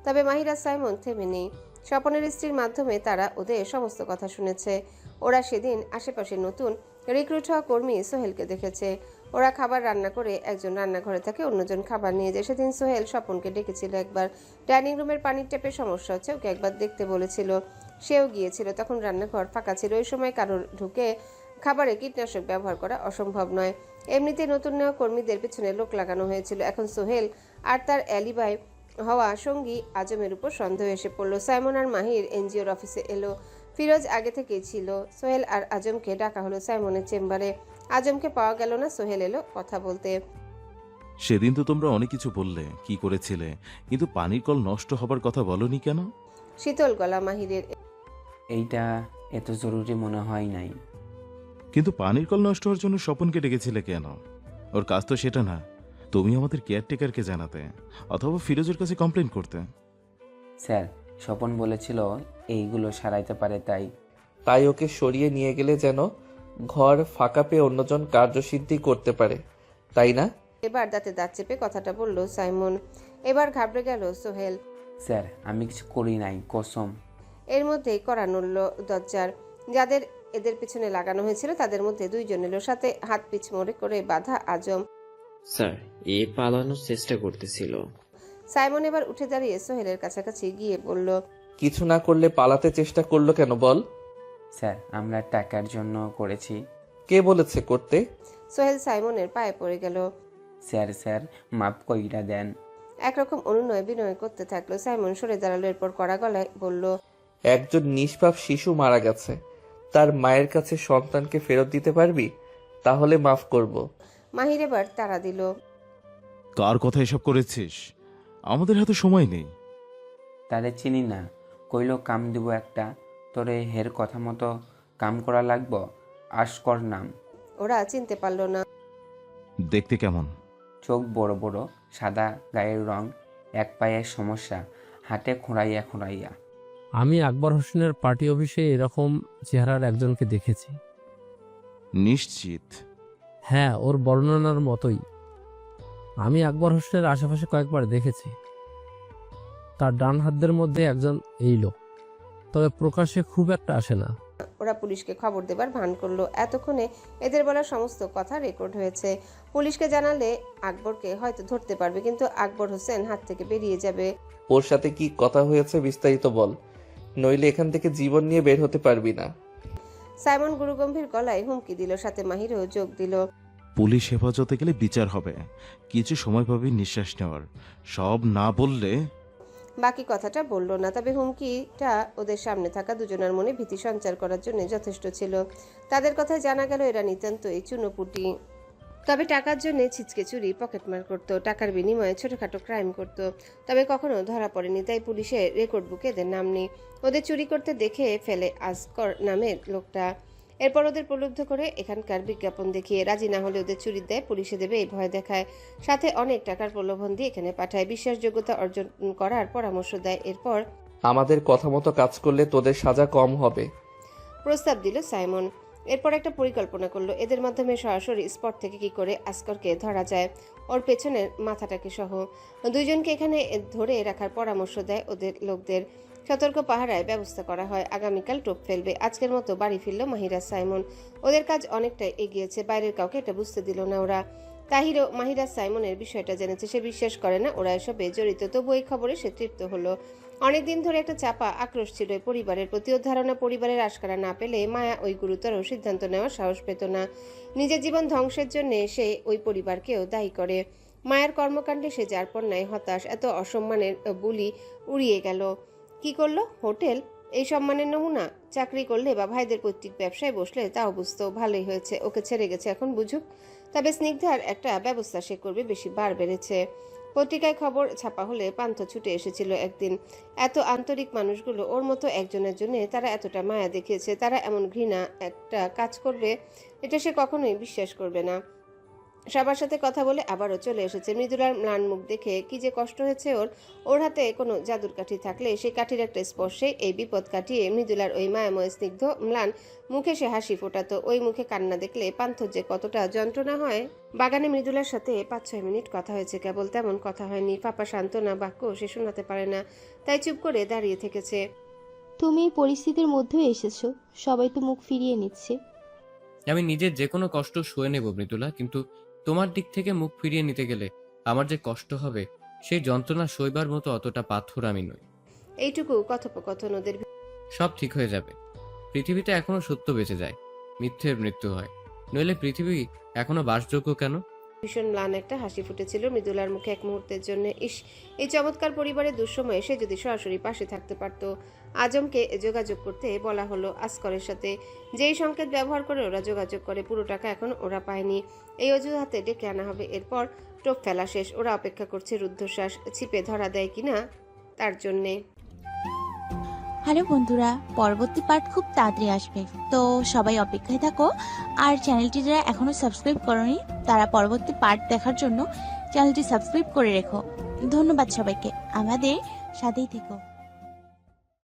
তবে মাহিরা সাইমন থেমে নেই। স্বপনের স্ত্রীর মাধ্যমে তারা ওদের সমস্ত কথা শুনেছে। ওরা সেদিন আশেপাশে নতুন রিক্রুট হওয়া কর্মী সোহেলকে দেখেছে। ওরা খাবার রান্না করে একজন রান্নাঘরে থাকে, অন্যজন খাবার নিয়ে যায়। সেদিন সোহেল স্বপনকে ডেকেছিল একবার। ডাইনিং রুমের পানির ট্যাপের সমস্যা হচ্ছে, ওকে একবার দেখতে বলেছিল। সেও গিয়েছিল। তখন রান্নাঘর ফাঁকা ছিল। ওই সময় কারোর ঢুকে খাবারে কীটনাশক ব্যবহার করা অসম্ভব নয়। এমনিতেই নতুন নেওয়া কর্মীদের পেছনে লোক লাগানো হয়েছিল। এখন সোহেল আর তার অ্যালিবাই হওয়া সঙ্গী আজমের উপর সন্দেহ এসে পড়ল। সাইমন আর মাহির এনজিওর অফিসে এলো। ফিরোজ আগে থেকেই ছিল। সোহেল আর আজমকে ডাকা হলো সাইমনের চেম্বারে। আজমকে পাওয়া গেল না। সোহেল এলো কথা বলতে। সেদিন তো তোমরা অনেক কিছু বললে, কি করেছিলে, কিন্তু পানির কল নষ্ট হবার কথা বলনি কেন? শীতল গলা মাহিরের। এইটা এত জরুরি মনে হয় নাই। কিন্তু পানির কল নষ্ট হওয়ার জন্য স্বপনকে ডেকেছিলে কেন? ওর কাজ তো সেটা না। তুমি আমাদের কেয়ারটেকারকে জানাতে অথবা ফিরোজের কাছে কমপ্লেন করতে। স্যার, স্বপন বলেছিল এইগুলো সারাইতে পারে, তাই ওকে সরিয়ে নিয়ে গেলে যেন ঘর ফাঁকা পেয়ে অন্যজন কার্যসিদ্ধি করতে পারে, তাই না? এবার দাঁতে দাঁত চেপে কথাটা বলল সাইমন। এবার ঘাবড়ে গেল সোহেল। স্যার, আমি কিছু করি নাই, কসম। এর মধ্যেই কড়া নড়ল দরজার। যাদের এদের পিছনে লাগানো হয়েছিল তাদের মধ্যে দুইজন এলো, সাথে হাত পিছ মোড়ে করে বাঁধা আজম। স্যার, এ পালানোর চেষ্টা করতেছিল। সাইমন এবার উঠে দাঁড়িয়ে সোহেলের কাছাকাছি গিয়ে বলল, কিছু না করলে পালাতে চেষ্টা করলো কেন বল? স্যার, আমরা টাকার জন্য করেছি। কে বলেছে করতে? সোহেল সাইমনের পায়ে পড়ে গেল। স্যার মাফ কইরা দেন। একরকম অনুনয় বিনয় করতে থাকলো। সাইমন সরে দাঁড়ালো। এরপর কড়া গলায় বলল, একজন নিষ্পাপ শিশু মারা গেছে, তার মায়ের কাছে সন্তানকে ফেরত দিতে পারবি? তাহলে মাফ করব। মাহির এবার তাড়া দিল, কার কথা এসব করেছিস? আমাদের হাতে সময় নেই। তাদের চিনি না, কইলো কাম দিব একটা, তোরে হের কথা মতো কাম করা লাগবো। আসকর নাম। ওরা চিনতে পারলো না। দেখতে কেমন? চোখ বড় বড়, সাদা গায়ের রং, এক পায়ের সমস্যা, হাতে খোঁড়াইয়া। আমি আকবর হোসেনের পার্টি অফিসে এরকম চেহারার একজনকে দেখেছি। নিশ্চিত? হ্যাঁ, ওর বর্ণনার মতোই। আমি আকবর হোসেনের আশেপাশে কয়েকবার দেখেছি। তার ডান হাতদের মধ্যে একজন এই লোক, তবে প্রকাশ্যে খুব একটা আসে না। ওরা পুলিশকে খবর দেবার ভান করলো। এতক্ষণে এদের বলা সমস্ত কথা রেকর্ড হয়েছে। পুলিশকে জানালে আকবরকে হয়তো ধরতে পারবে, কিন্তু আকবর হোসেন হাত থেকে বেরিয়ে যাবে। ওর সাথে কি কথা হয়েছে বিস্তারিত বল, নইলে এখান থেকে জীবন নিয়ে বের হতে পারবি না। সাইমন গুরুগম্ভীর গলায় হুমকি দিল, সাথে মাহিরও যোগ দিল। পুলিশ হেফাজতে গেলে বিচার হবে, কিছু সময় পাবি নিঃশ্বাস নেওয়ার। সব না বললে। বাকি কথাটা বলল না, তবে হুমকিটা ওদের সামনে থাকা দুজনের মনে ভীতি সঞ্চার করার জন্য যথেষ্ট ছিল। তাদের কথায় জানা গেল এরা নিতান্তই চুনোপুটি। তবে টাকার জন্য ছিচকে চুরি, পকেটমার করত, টাকার বিনিময়ে ছোটখাটো ক্রাইম করত। তবে কখনো ধরা পড়েনি, তাই পুলিশের রেকর্ড বুকে এদের নাম নেই। ওদের চুরি করতে দেখে ফেলে আজকর নামের লোকটা। এরপর ওদের প্রলুব্ধ করে এখানকার বিজ্ঞাপন দেখিয়ে রাজি না হলে ওদের চুরি দেয়, পুলিশে দেবে এই ভয় দেখায়, সাথে অনেক টাকার প্রলোভন দিয়ে এখানে পাঠায়, বিশ্বাসযোগ্যতা অর্জন করার পরামর্শ দেয়। এরপর আমাদের কথা মতো কাজ করলে তোদের সাজা কম হবে, প্রস্তাব দিল সাইমন। এরপর একটা পরিকল্পনা করলো, এদের মাধ্যমে সরাসরি স্পট থেকে কি করে আসকরকে ধরা যায়, ওর পেছনের মাথাটাকে সহ। দুইজনকে এখানে ধরে রাখার পরামর্শ দেয় ওদের লোকদের। সতর্ক পাহারায় ব্যবস্থা করা হয়। আগামীকাল টোপ ফেলবে। আজকের মতো বাড়ি ফিরল মাহিরা সাইমন। ওদের কাজ অনেকটাই এগিয়েছে, বাইরের কাউকে এটা বুঝতে দিল না ওরা। তাহিরও মাহিরা সাইমনের বিষয়টা জেনেছে, সে বিশ্বাস করে না ওরা এসবে জড়িত, তবু এই খবরে সে তৃপ্ত হলো। অনেকদিন ধরে একটা চাপা আক্রোশ ছিল পরিবারের প্রতি। ওর ধারণা পরিবারের আশকারা না পেলে মায়া ওই গুরুতর সিদ্ধান্ত নেওয়ার সাহস পেত না। নিজের জীবন ধ্বংসের জন্য সে ওই পরিবারকেও দায়ী করে। মায়ের কর্মকাণ্ডে সে যার পর ন্যায় হতাশ। এত অসম্মানের বুলি উড়িয়ে গেল। কি করলো? হোটেল এই সম্মানের নমুনা? চাকরি করলে বা ভাইদের পৈতৃক ব্যবসায় বসলে তাও বুঝতো। ভালোই হয়েছে, ওকে ছেড়ে গেছে, এখন বুঝুক। তবে স্নিগ্ধার একটা ব্যবস্থা সে করবে, বেশি বার বেড়েছে। পত্রিকায় খবর ছাপা হলে পান্থ ছুটে এসেছিল একদিন। এত আন্তরিক মানুষগুলো ওর মতো একজনের জন্য তারা এতটা মায়া দেখিয়েছে, তারা এমন ঘৃণা একটা কাজ করবে, এটা সে কখনোই বিশ্বাস করবে না। সবার সাথে কথা বলে আবারও চলে এসেছে। মৃদুলার ম্লান মুখ দেখে কি যে কষ্ট হয়েছে ওর হাতে কোনো জাদুর কাঠি থাকলে সেই কাঠির একটা স্পর্শে এই বিপদ কাটিয়ে মৃদুলার ওই মায়াময় স্নিগ্ধ ম্লান মুখে সে হাসি ফোটাতো। ওই মুখে কান্না দেখলে পান্থর যে কতটা যন্ত্রণা হয়। বাগানে মৃদুলার সাথে 5-6 মিনিট কথা হয়েছে কেবল, তেমন কথা হয়নি। পাপা সান্ত্বনা বাক্য সে শোনাতে পারে না, তাই চুপ করে দাঁড়িয়ে থেকেছে। তুমি এই পরিস্থিতির মধ্যেও এসেছো, সবাই তো মুখ ফিরিয়ে নিচ্ছে। আমি নিজের যে কোনো কষ্ট সয়ে নেব মৃদুলা, কিন্তু তোমার দিক থেকে মুখ ফিরিয়ে নিতে গেলে আমার যে কষ্ট হবে সেই যন্ত্রণা সইবার মতো অতটা পাথর আমি নই। এইটুকু কথোপকথন ওদের সব ঠিক হয়ে যাবে। পৃথিবীতে এখনো সত্য বেঁচে যায়, মিথ্যের মৃত্যু হয়, নইলে পৃথিবী এখনো বাসযোগ্য কেন? ভীষণ ম্লান একটা হাসি ফুটেছিল মৃদুলার মুখে এক মুহূর্তের জন্য। ইস, এই চমৎকার পরিবারের দুঃসময়ে সে যদি সরাসরি পাশে থাকতে পারত। আজমকে যোগাযোগ করতে বলা হলো আসকরের সাথে, যেই সংকেত ব্যবহার করে ওরা যোগাযোগ করে পুরো টাকা এখন ওরা পায়নি, এই অজুহাতে ডেকে আনা হবে। এরপর টোপ ফেলা শেষ, ওরা অপেক্ষা করছে রুদ্ধশ্বাস ছিপে ধরা দেয় কিনা তার জন্যে। হ্যালো বন্ধুরা, পরবর্তী পার্ট খুব তাড়াতাড়ি আসবে, তো সবাই অপেক্ষায় থাকো। আর চ্যানেলটি যারা এখনো সাবস্ক্রাইব করোনি তারা পরবর্তী পার্ট দেখার জন্য চ্যানেলটি সাবস্ক্রাইব করে রেখো। ধন্যবাদ সবাইকে, আমাদের সাথেই থেকো।